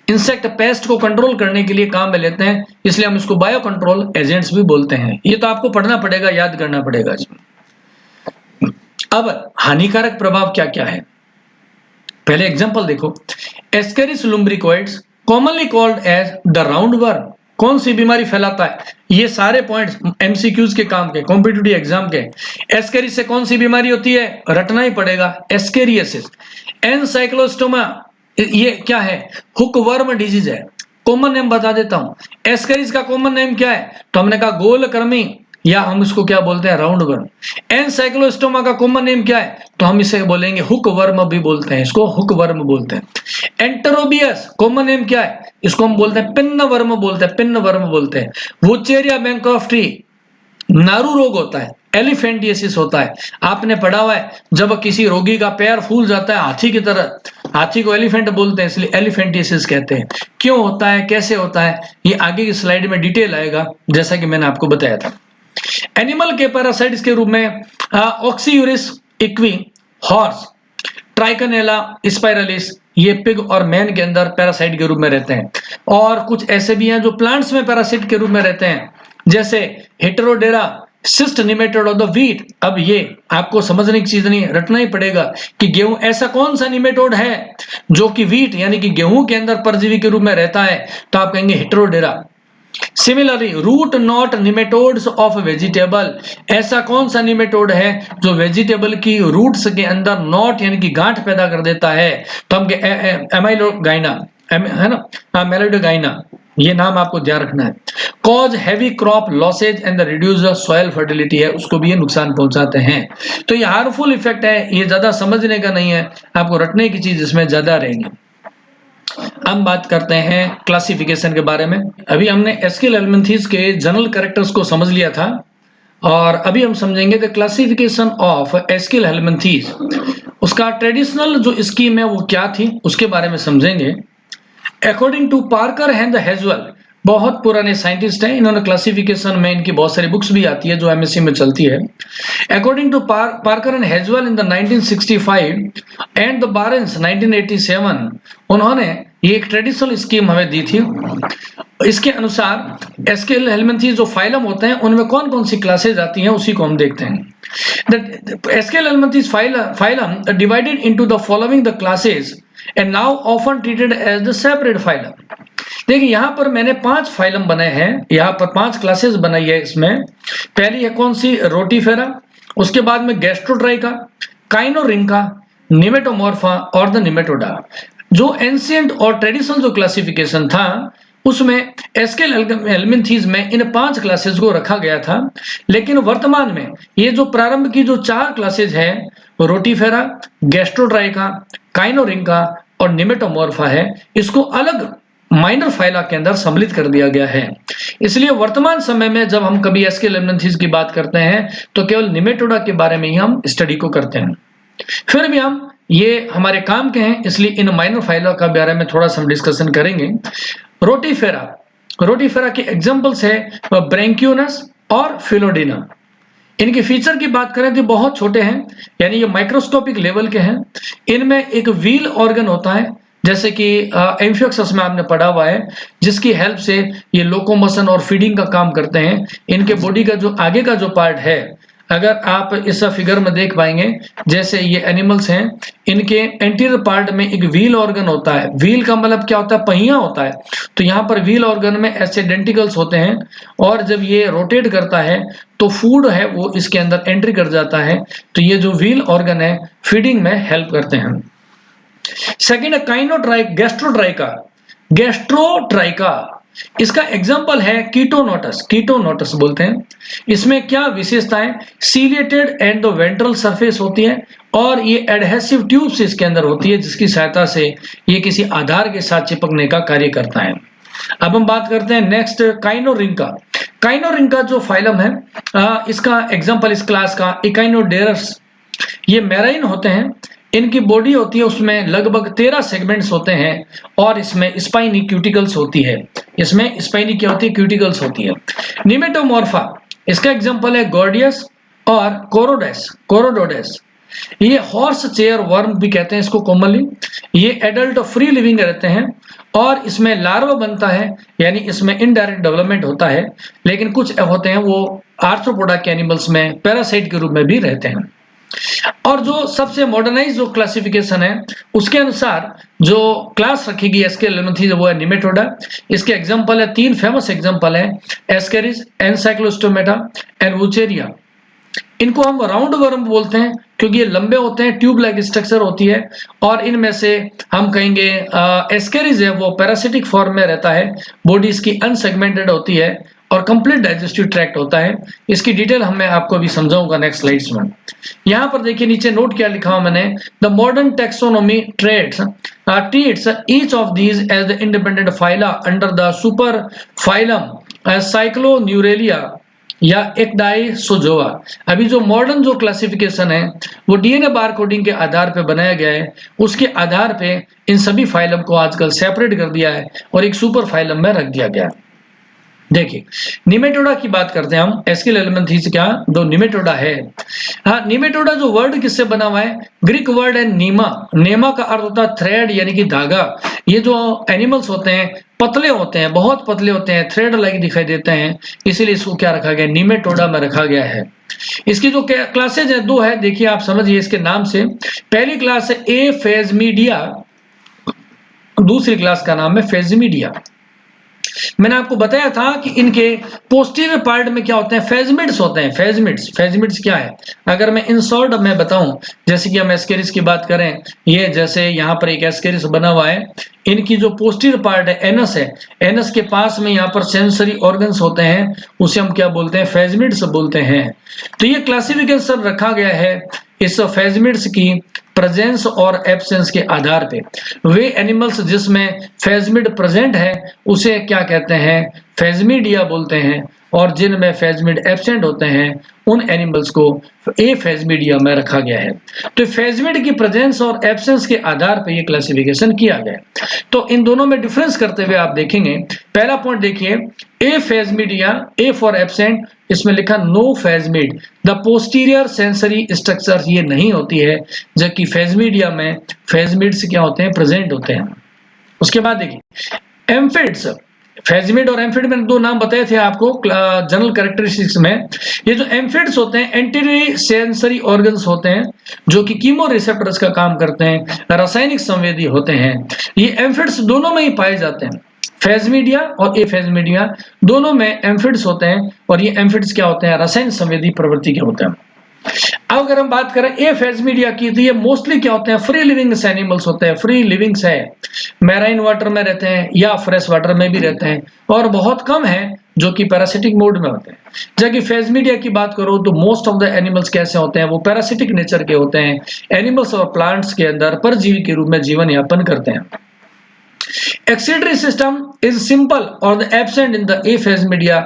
Insect pest को कंट्रोल करने के लिए काम में लेते हैं, इसलिए हम इसको बायो कंट्रोल एजेंट्स भी बोलते हैं। ये तो आपको पढ़ना पड़ेगा, याद करना पड़ेगा इसमें। अब हानिकारक प्रभाव क्या क्या है, पहले एग्जांपल देखो। Ascaris lumbricoides commonly called as the round worm, कौन सी बीमारी फैलाता है, ये सारे पॉइंट्स एमसीक्यूज के काम के, कॉम्पिटिटिव एग्जाम के। एस्केरिस से कौन सी बीमारी होती है, रटना ही पड़ेगा, एस्केरियसिस। एनसाइक्लोस्टोमा ये क्या है, हुक वर्म डिजीज है। कॉमन नेम बता देता हूं, एस्केरिस का कॉमन नेम क्या है, तो हमने कहा गोलकृमि, या हम इसको क्या बोलते हैं, राउंड वर्म। एनसाइक्लोस्टोमा का कॉमन नेम क्या है, तो हम इसे बोलेंगे हुक वर्म भी बोलते हैं, इसको हुक वर्म बोलते हैं। एंटेरोबियस कॉमन नेम क्या है, इसको हम बोलते हैं पिन्न वर्म बोलते हैं, पिन्न वर्म बोलते हैं। वुचेरिया बैंक्रॉफ्टी नारू रोग होता है, एलिफेंटियसिस होता है। आपने पढ़ा हुआ है जब किसी रोगी का पैर फूल जाता है हाथी की तरह, हाथी को एलिफेंट बोलते हैं, इसलिए एलिफेंटियसिस कहते हैं। क्यों होता है, कैसे होता है, ये आगे की स्लाइड में डिटेल आएगा, जैसा कि मैंने आपको बताया था। एनिमल के पैरासाइट्स के रूप में ऑक्सीयूरिस इक्वी, हॉर्स, ट्राइकनेला स्पाइरलिस, ये पिग और मैन के अंदर पैरासाइट के रूप में रहते हैं। और कुछ ऐसे भी हैं जो प्लांट्स में पैरासाइट के रूप में रहते हैं, जैसे Heterodera cyst nematode of the wheat. अब ये आपको समझने की चीज नहीं, रटना ही पड़ेगा कि गेहूं, ऐसा कौन सा निमेटोड है जो कि व्हीट यानी कि गेहूं के अंदर परजीवी के रूप में रहता है, तो आप कहेंगे Heterodera. Similarly root knot nematodes of vegetable, ऐसा कौन सा निमेटोड है जो वेजिटेबल की रूट्स के अंदर नॉट यानी कि गांठ पैदा कर देता है? तो हम एमाइलोगाइना है ना, मेलोडोगाइना, ये नाम आपको ध्यान रखना है। Cause heavy crop losses and the reduce the soil fertility है, उसको भी ये नुकसान पहुंचाते हैं। तो ये हार्मफुल इफेक्ट है, ये ज्यादा समझने का नहीं है, आपको रटने की चीज इसमें ज्यादा रहेगी। हम बात करते हैं क्लासिफिकेशन के बारे में। अभी हमने एस्किल हेल्मिंथीज के जनरल कैरेक्टर्स को समझ लिया था और अभी हम समझेंगे द क्लासिफिकेशन ऑफ एस्किल हेल्मिंथीज। उसका ट्रेडिशनल जो स्कीम है वो क्या थी उसके बारे में समझेंगे। अकॉर्डिंग टू पार्कर एंड हेजवेल, बहुत पुराने साइंटिस्ट हैं, इन्होंने क्लासिफिकेशन में इनकी बहुत सारी बुक्स भी आती है जो एमएससी में चलती है। According to Parker and Haswell in the 1965 and the Barnes 1987, उन्होंने ये एक ट्रेडिशनल स्कीम हमें दी थी। इसके अनुसार एस्किल हेल्मिंथीज जो फाइलम होते हैं उनमें कौन कौन सी क्लासेज आती हैं उसी को हम देखते हैं। The Aschelminthes phylum divided into the following the classes and now often treated as the separate phylum. देखिए यहाँ पर मैंने 5 फाइलम बनाए हैं, यहाँ पर 5 क्लासेस बनाई है। इसमें पहली है कौन सी, रोटीफेरा, उसके बाद में गैस्ट्रोट्राइका, काइनोरिंका, निमेटोमॉर्फा और द निमेटोडा। जो एंशिएंट और ट्रेडिशनल जो क्लासिफिकेशन था उसमें एस्किल हेल्मिंथीज में इन 5 क्लासेस को रखा गया था, लेकिन वर्तमान में ये जो प्रारंभ की जो 4 क्लासेस है, रोटीफेरा, गैस्ट्रोट्राइका, काइनोरिंका और निमेटोमॉर्फा है, इसको अलग माइनर फाइला के अंदर सम्मिलित कर दिया गया है। इसलिए वर्तमान समय में जब हम कभी एस्किल हेल्मिंथीज की बात करते हैं तो केवल निमेटोडा के बारे में ही हम स्टडी को करते हैं। फिर भी हम ये हमारे काम के हैं इसलिए इन माइनर फाइला का बारे में थोड़ा सा हम डिस्कशन करेंगे। रोटीफेरा के एग्जांपल्स है ब्रैंकियोनस और फिलोडिना। इनके फीचर की बात करें तो बहुत छोटे हैं, यानी ये माइक्रोस्कोपिक लेवल के हैं। इनमें एक व्हील ऑर्गन होता है, जैसे कि एम्फियोक्सस में आपने पढ़ा हुआ है, जिसकी हेल्प से ये लोकोमोशन और फीडिंग का काम करते हैं। इनके बॉडी का जो आगे का जो पार्ट है, अगर आप इस फिगर में देख पाएंगे, जैसे ये एनिमल्स हैं, इनके एंटीरियर पार्ट में एक व्हील ऑर्गन होता है। व्हील का मतलब क्या होता है, पहिया होता है। तो यहाँ पर व्हील ऑर्गन में ऐसे डेंटिकल्स होते हैं और जब ये रोटेट करता है तो फूड है वो इसके अंदर एंट्री कर जाता है। तो ये जो व्हील ऑर्गन है फीडिंग में हेल्प करते हैं। सेकेंड गैस्ट्रोट्राइका, इसका एग्जाम्पल है कीटोनोटस बोलते हैं। इसमें क्या विशेषताएं, ciliated and the ventral surface होती है और ये एडहेसिव ट्यूब्स इसके अंदर होती है, जिसकी सहायता से ये किसी आधार के साथ चिपकने का कार्य करता है। अब हम बात करते हैं नेक्स्ट काइनोरिंका जो फाइलम है, इसका एग्जाम्पल इस क्लास का इकाइनोडेरस। ये मैराइन होते हैं, इनकी बॉडी होती है उसमें लगभग 13 सेगमेंट्स होते हैं और इसमें स्पाइनी क्यूटिकल्स होती है। इसमें स्पाइनी क्या होती है, क्यूटिकल्स होती है। निमेटोमॉर्फा, इसका एग्जांपल है गॉर्डियस और कोरोडोडेस। ये हॉर्स चेयर वर्म भी कहते हैं इसको कॉमनली। ये एडल्ट फ्री लिविंग रहते हैं और इसमें लार्वा बनता है, यानी इसमें इनडायरेक्ट डेवलपमेंट होता है। लेकिन कुछ होते हैं वो आर्थ्रोपोडा के एनिमल्स में पैरासाइट के रूप में भी रहते हैं। और जो सबसे मॉडर्नाइज जो क्लासिफिकेशन है उसके अनुसार जो क्लास रखेगी एस्किल हेल्मिंथीज वो है निमेटोडा। इसके एग्जांपल है, 3 फेमस एग्जांपल है, एस्केरिस, एनसाइक्लोस्टोमेटा एंड वुचेरिया। इनको हम राउंड वर्म बोलते हैं क्योंकि ये लंबे होते हैं, ट्यूब लाइक स्ट्रक्चर होती है। और इनमें से हम कहेंगे एस्केरिस है वो पैरासिटिक फॉर्म में रहता है, बॉडी इसकी अनसेगमेंटेड होती है और कंप्लीट डाइजेस्टिव ट्रैक्ट होता है। इसकी डिटेल मैं आपको अभी समझाऊंगा नेक्स्ट स्लाइड्स में। यहाँ पर देखिए नीचे नोट क्या लिखा हुआ मैंने, the modern taxonomy treats each of these as the independent phyla under the super phylum Cycloneuralia या एक्डाइसोजोआ। अभी जो मॉडर्न जो क्लासिफिकेशन है वो डीएनए बारकोडिंग के आधार पे बनाया गया है, उसके आधार पे इन सभी फाइलम को आजकल सेपरेट कर दिया है और एक सुपर फाइलम में रख दिया गया है। देखिए निमेटोडा की बात करते हैं हम, एस्किल हेल्मिंथीज का जो निमेटोडा है। हाँ, निमेटोडा जो वर्ड किससे बना हुआ है, ग्रीक वर्ड है नेमा का अर्थ होता है थ्रेड यानी कि धागा। ये जो एनिमल्स होते हैं पतले होते हैं, बहुत पतले होते हैं, थ्रेड लाइक दिखाई देते हैं, इसीलिए इसको क्या रखा गया, निमेटोडा में रखा गया है। इसकी जो क्लासेज है 2 है, देखिए आप समझिए इसके नाम से। पहली क्लास है एफेजमीडिया, दूसरी क्लास का नाम है फेजमीडिया। मैंने आपको बताया था कि इनके पोस्टीरियर पार्ट में क्या होते हैं, फेजमिड्स होते हैं। फेजमिड्स क्या है, अगर मैं इन शॉर्ट मैं बताऊं, जैसे कि हम एस्केरिस की बात करें, ये जैसे यहाँ पर एक एस्केरिस बना हुआ है, इनकी जो पोस्टीरियर पार्ट है, एनस है, एनस के पास में यहाँ पर सेंसरी ऑर्गन्स होते हैं, उसे हम क्या बोलते हैं, फेजमिड्स बोलते हैं। तो ये क्लासिफिकेशन रखा गया है इस फेजमिड्स की प्रेजेंस और एब्सेंस के आधार पे। वे एनिमल्स जिसमें फेजमिड प्रेजेंट है उसे क्या कहते हैं, फेजमिडिया बोलते हैं, और जिनमें फेजमिड एब्सेंट होते हैं उन एनिमल्स को ए फेजमिडिया में रखा गया है। तो फेजमिड की प्रेजेंस और एब्सेंस के आधार पे ये क्लासिफिकेशन किया गया है। तो इन दोनों में डिफरेंस करते हुए आप देखेंगे, पहला पॉइंट देखिए, ए फेजमिडिया, ए फॉर एब्सेंट, इसमें लिखा no phasmid, the posterior sensory structure ये नहीं होती है, जबकि फेजमिडिया में फेजमिड्स क्या होते हैं, प्रेजेंट होते हैं। उसके बाद देखिए एम्फिड्स, फेजमिड और एम्फिड मैंने दो नाम बताए थे आपको जनरल कैरेक्टरिस्टिक्स में। ये जो एम्फिड्स होते हैं एंटीरी सेंसरी ऑर्गन्स होते हैं जो कि कीमो रिसेप्टर्स का काम करते हैं, रासायनिक संवेदी होते हैं। ये एम्फिड्स दोनों में ही पाए जाते हैं, फेजमिडिया और ए फेजमिडिया दोनों में एम्फिड्स होते हैं, और ये एम्फिड्स क्या होते हैं, रसायन संवेदी प्रवृत्ति के होते हैं। अब अगर हम बात करें ए फेजमिडिया की, तो ये मोस्टली क्या होते हैं, फ्री लिविंग एनिमल्स होते हैं, फ्री लिविंग्स है, मैराइन वाटर में रहते हैं या फ्रेश वाटर में भी रहते हैं, और बहुत कम है जो कि पैरासिटिक मोड में होते हैं। जबकि फेजमिडिया की बात करो तो मोस्ट ऑफ द एनिमल्स कैसे होते हैं, वो पैरासिटिक नेचर के होते हैं, एनिमल्स और प्लांट्स के अंदर परजीवी के रूप में जीवन यापन करते हैं। एक्सक्रीटरी सिस्टम इज सिंपल और the absent in the a Phasmidia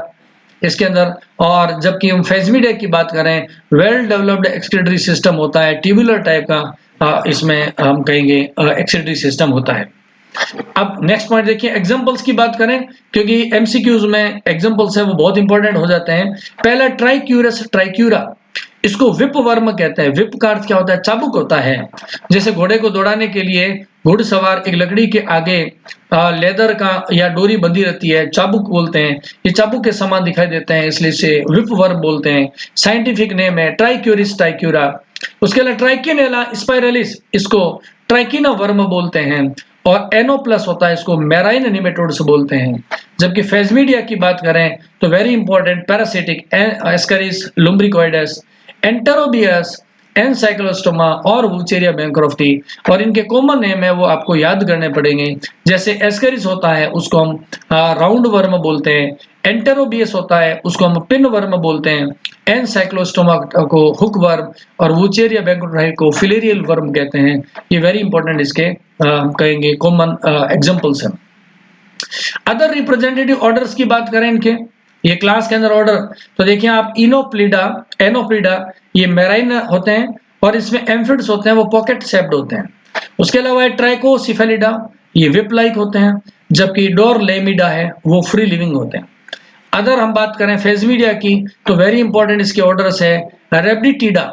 इसके अंदर, और जबकि हम फेजमिडिया की बात करें वेल डेवलप्ड एक्सक्रीटरी सिस्टम होता है, ट्यूबुलर टाइप का इसमें हम कहेंगे एक्सक्रीटरी सिस्टम होता है। अब नेक्स्ट पॉइंट देखिए, एग्जांपल्स की बात करें, क्योंकि एमसीक्यूज में एग्जांपल्स है वो बहुत इंपॉर्टेंट हो जाते हैं। पहला ट्राइक्यूरस ट्राइक्यूरा, इसको विप वर्म कहते हैं। विप का अर्थ क्या होता है, चाबुक होता है। जैसे घोड़े को दौड़ाने के लिए घुड़सवार एक लकड़ी के आगे लेदर का या डोरी बंधी रहती है, चाबुक बोलते हैं, ये चाबुक के समान दिखाई देते हैं, इसलिए इसे विप वर्म बोलते हैं। साइंटिफिक नेम है ट्राइक्यूरिस ट्राइक्यूरा। उसके अलावा ट्राइकिनेला स्पाइरलिस, इसको ट्राइकिना वर्म बोलते हैं, और एनोप्लस होता है, इसको मैराइन निमेटोड्स बोलते हैं। जबकि फेजमिडिया की बात करें तो very important parasitic Ascaris lumbricoides, Enterobius, Ancylostoma और वुचेरिया बैंक्रॉफ्टी, और इनके कॉमन नेम है वो आपको याद करने पड़ेंगे। जैसे एस्करिस होता है उसको हम राउंड वर्म बोलते हैं, एंटेरोबियस होता है उसको हम पिन वर्म बोलते हैं, एनसाइक्लोस्टोमा को हुक वर्म, और वुचेरिया बैंक्रॉफ्टी को फिलेरियल वर्म कहते हैं। ये वेरी इंपॉर्टेंट इसके कहेंगे कॉमन एग्जांपल्स हैं। अदर रिप्रेजेंटेटिव ऑर्डर्स की बात करें इनके, ये क्लास के अंदर ऑर्डर, तो देखिए आप इनोप्लिडा, एनोप्लिडा, ये मैराइन होते हैं, और इसमें एम्फिड्स होते हैं वो पॉकेट शेप्ड होते हैं। उसके अलावा ट्राइकोसिफेलिडा, ये विप लाइक होते हैं, जबकि डोरलेमिडा है वो फ्री लिविंग होते हैं। अगर हम बात करें फेजमिडिया की तो वेरी इंपॉर्टेंट इसके ऑर्डर्स है रेब्डिटिडा।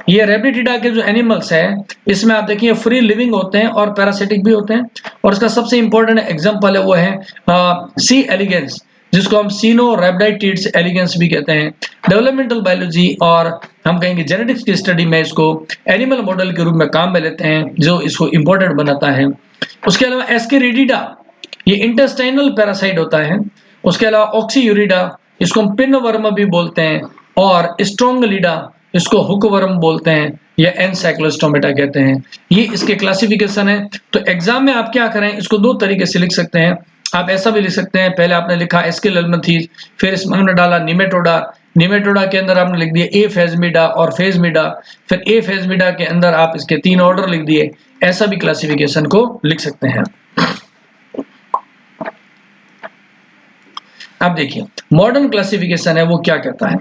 ये रेब्डिटिडा के जो एनिमल्स है इसमें आप देखिए फ्री लिविंग होते हैं और पैरासिटिक भी होते हैं, और इसका सबसे इंपॉर्टेंट एग्जांपल है वो है सी एलिगेंस, जिसको हम सीनो रेब्डाइटिड्स एलिगेंस भी कहते हैं। डेवलपमेंटल बायोलॉजी और हम कहेंगे जेनेटिक्स की स्टडी में इसको एनिमल मॉडल के रूप में काम में लेते हैं, जो इसको इंपॉर्टेंट बनाता है। उसके अलावा एस्केरिडिडा, ये इंटेस्टाइनल पैरासाइट होता है। उसके अलावा ऑक्सीयूरिडा, इसको हम पिन वर्म भी बोलते हैं, और स्ट्रोंगलिडा, इसको हुक वर्म बोलते हैं, या एनसाइक्लोस्टोमेटा कहते हैं। ये इसके क्लासिफिकेशन है। तो एग्जाम में आप क्या करें, इसको दो तरीके से लिख सकते हैं। आप ऐसा भी लिख सकते हैं, पहले आपने लिखा एस्केलेल्मंथीज, फिर इसमें हमने डाला निमेटोडा, निमेटोडा के अंदर आपने लिख दिया ए फेजमिडा और फेजमिडा, फिर ए फेजमिडा के अंदर आप इसके 3 ऑर्डर लिख दिए। ऐसा भी क्लासिफिकेशन को लिख सकते हैं। अब देखिए मॉडर्न क्लासिफिकेशन है वो क्या कहता है।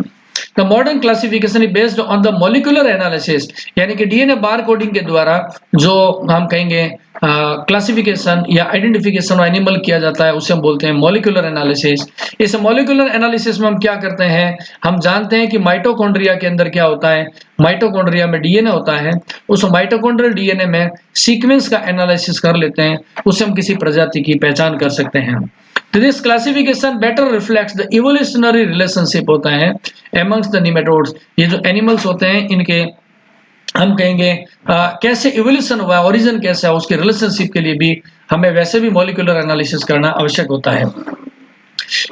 The modern classification is based on the molecular analysis, यानी कि डीएनए बार कोडिंग के द्वारा जो हम कहेंगे क्लासिफिकेशन या आइडेंटिफिकेशन ऑफ एनिमल किया जाता है उसे हम बोलते हैं मॉलिक्यूलर एनालिसिस। इस मॉलिक्यूलर एनालिसिस में हम क्या करते हैं, हम जानते हैं कि माइटोकॉन्ड्रिया के अंदर क्या होता है, माइटोकॉन्ड्रिया में डीएनए होता है, उस माइटोकॉन्ड्रियल डीएनए में सीक्वेंस का एनालिसिस कर लेते हैं, उससे हम किसी प्रजाति की पहचान कर सकते हैं। तो this classification better reflects the evolutionary relationship होता है amongst द निमेटोड्स। ये जो एनिमल्स होते हैं इनके हम कहेंगे कैसे इवोल्यूशन हुआ, ओरिजिन कैसा है, उसके रिलेशनशिप के लिए भी हमें वैसे भी मॉलिक्यूलर एनालिसिस करना आवश्यक होता है।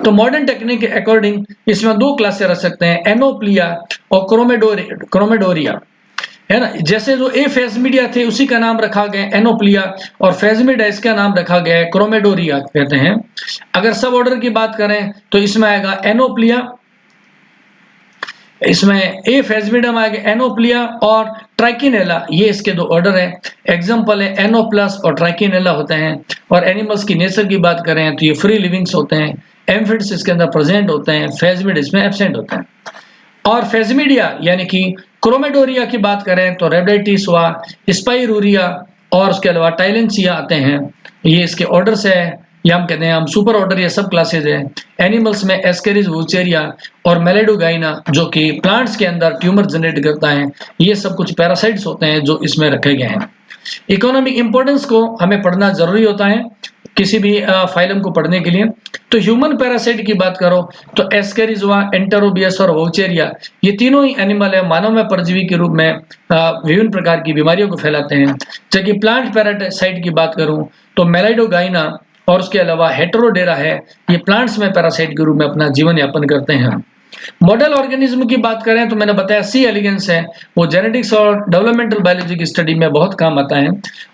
तो मॉडर्न टेक्निक के अकॉर्डिंग इसमें दो क्लासेस रख सकते हैं, एनोप्लिया और क्रोमेडोरिया, है ना। जैसे जो ए फेजमिडिया थे उसी का नाम रखा गया एनोप्लिया, और फेजमिडा इसका नाम रखा गया है क्रोमेडोरिया कहते हैं। अगर सब ऑर्डर की बात करें तो इसमें आएगा एनोप्लिया, इसमें ए फेजमिडम आएगा एनोप्लिया, और ट्राइकिनेला, ये इसके दो ऑर्डर है। एग्जांपल है एनोप्लस और ट्राइकिनेला होते हैं। और एनिमल्स की नेचर की बात करें तो ये फ्री लिविंग्स होते हैं, एम्फिड्स इसके अंदर प्रेजेंट होते हैं, फेजमिड इसमें एब्सेंट होते हैं। और फेजमिडिया यानी कि क्रोमेडोरिया की बात करें तो रेबडाइटिस हुआ, स्पाइरूरिया और उसके अलावा टाइलेंसिया आते हैं। ये इसके ऑर्डर्स है, ये हम कहते हैं हम सुपर ऑर्डर या सब क्लासेज है। एनिमल्स में एस्केरिस वुचेरिया और मेलेडोगाइना जो कि प्लांट्स के अंदर ट्यूमर जनरेट करता है, ये सब कुछ पैरासाइट्स होते हैं जो इसमें रखे गए हैं। इकोनॉमिक इंपॉर्टेंस को हमें पढ़ना जरूरी होता है किसी भी फाइलम को पढ़ने के लिए। तो ह्यूमन पैरासाइट की बात करो तो एस्केरिजोआ, एंटेरोबियस और वोचेरिया, ये तीनों ही एनिमल है मानव में परजीवी के रूप में विभिन्न प्रकार की बीमारियों को फैलाते हैं। जबकि प्लांट पैरासाइट की बात करूं तो मेलाइडोगाइना और उसके अलावा हेटेरोडेरा है, ये प्लांट्स में पैरासाइट के रूप में अपना जीवन यापन करते हैं। मॉडल ऑर्गेनिज्म की बात करें तो मैंने बताया सी एलिगेंस है, वो जेनेटिक्स और डेवलपमेंटल बायोलॉजी की स्टडी में बहुत काम आता है।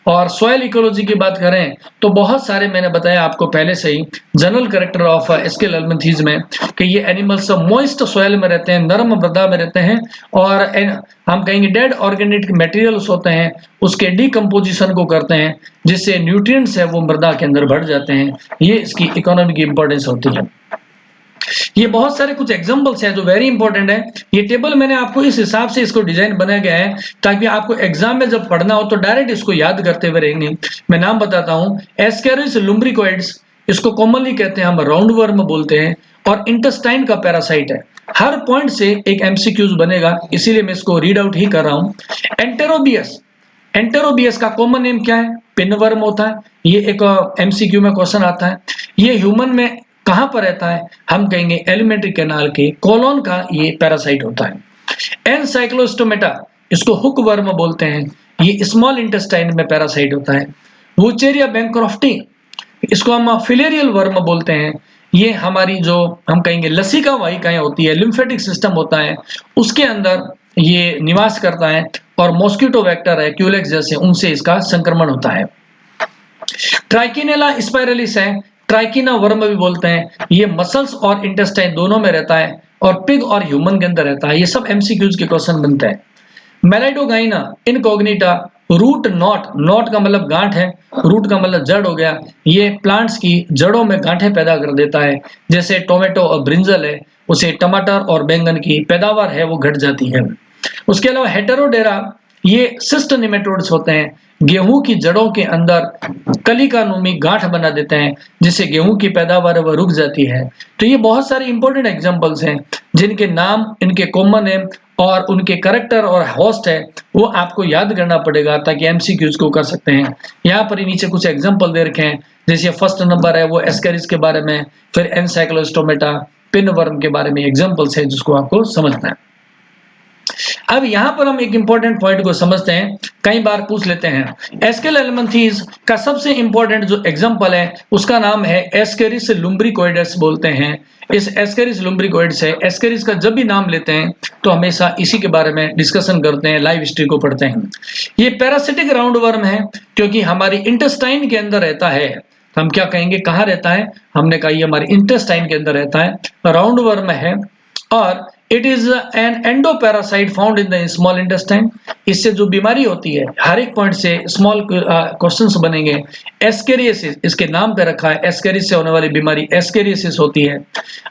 और सॉइल इकोलॉजी की बात करें तो बहुत सारे मैंने बताया आपको पहले से ही जनरल कैरेक्टर ऑफ एस्केल एल्मंथीज में कि ये एनिमल्स मॉइस्ट सॉइल में रहते हैं, नरम मृदा में रहते हैं, और हम कहेंगे डेड ऑर्गेनिक मटेरियल्स होते हैं उसके डिकम्पोजिशन को करते हैं, जिससे न्यूट्रिएंट्स है वो मृदा के अंदर बढ़ जाते हैं। ये इसकी इकोनॉमी की इंपॉर्टेंस होती है। ये बहुत सारे कुछ एग्जांपल्स हैं जो वेरी इंपॉर्टेंट है। ये टेबल मैंने आपको इस हिसाब से इसको डिजाइन बनाया गया है ताकि आपको एग्जाम में जब पढ़ना हो तो डायरेक्ट इसको याद करते हुए रहेंगे। मैं नाम बताता हूँ, एस्केरिस लुम्ब्रिकोइड्स, इसको कॉमनली कहते हैं हम राउंड वर्म बोलते हैं, और इंटेस्टाइन का पैरासाइट है। हर पॉइंट से एक एमसीक्यूज बनेगा, इसीलिए मैं इसको रीड आउट ही कर रहा हूँ। एंटेरोबियस, एंटेरोबियस का कॉमन नेम क्या है? पिनवर्म होता है। ये एक एमसीक्यू में क्वेश्चन आता है। ये ह्यूमन में कहां पर रहता है? हम कहेंगे एलिमेंट्री कैनाल के कोलोन का ये पैरासाइट होता है। एनसाइक्लोस्टोमेटा, इसको हुक वर्म बोलते हैं, ये स्मॉल इंटेस्टाइन में पैरासाइट होता है। वुचेरिया बैंक्रॉफ्टी, इसको हम फिलेरियल वर्म बोलते हैं, ये हमारी जो हम कहेंगे लसिका वाहिकाएं होती है, लिम्फेटिक सिस्टम होता है, उसके अंदर ये निवास करता है, और मॉस्किटो वेक्टर है क्यूलेक्स जैसे, उनसे इसका संक्रमण होता है। ट्राइकिनेला स्पाइरलिस है, ट्राइकिना वर्म भी बोलते हैं, ये मसल्स और इंटेस्टाइन दोनों में रहता है, और पिग और ह्यूमन के अंदर रहता है। ये सब एमसीक्यूज के क्वेश्चन बनते हैं। मेलाइडोगाइना इनकॉग्निटा, रूट नॉट, नॉट का मतलब गांठ है, रूट का मतलब जड़ हो गया, ये प्लांट्स की जड़ों में गांठें पैदा कर देता है। जैसे टोमेटो और ब्रिंजल है, उसे टमाटर और बैंगन की पैदावार है वो घट जाती है। उसके अलावा हेटेरोडेरा, ये सिस्ट निमेटोड्स होते हैं, गेहूं की जड़ों के अंदर कलिकानुमी गांठ बना देते हैं, जिससे गेहूं की पैदावार वह रुक जाती है। तो ये बहुत सारे इंपॉर्टेंट एग्जांपल्स हैं जिनके नाम, इनके कॉमन है और उनके करेक्टर और होस्ट है वो आपको याद करना पड़ेगा ताकि एमसीक्यूज को कर सकते हैं। यहाँ पर नीचे कुछ एग्जांपल दे रखे हैं, जैसे फर्स्ट नंबर है वो एस्केरिस के बारे में, फिर एनसाइक्लोस्टोमेटा, पिनवर्म के बारे में एग्जांपल्स है जिसको आपको समझना है। अब यहां पर हम एक इंपॉर्टेंट पॉइंट को समझते हैं, कई बार पूछ लेते हैं। एस्केल एल्मंथीज का सबसे इंपॉर्टेंट जो एग्जांपल है उसका नाम है एस्केरिस लुम्ब्रिकोइड्स बोलते हैं। इस एस्केरिस लुम्ब्रिकोइड्स है, एस्केरिस का जब भी नाम लेते हैं तो हमेशा इसी के बारे में डिस्कशन करते हैं, लाइव हिस्ट्री को पढ़ते हैं। ये पैरासिटिक राउंड वर्म है क्योंकि हमारी इंटेस्टाइन के अंदर रहता है। हम क्या कहेंगे कहाँ रहता है? हमने कहा ये हमारी इंटेस्टाइन के अंदर रहता है, राउंड वर्म है, और it is an endoparasite found in the small intestine. इससे जो बीमारी होती है, हर एक पॉइंट से स्मॉल क्वेश्चंस बनेंगे। एस्केरियोसिस, इसके नाम पे रखा है, एस्केरिस से होने वाली बीमारी एस्केरियोसिस होती है।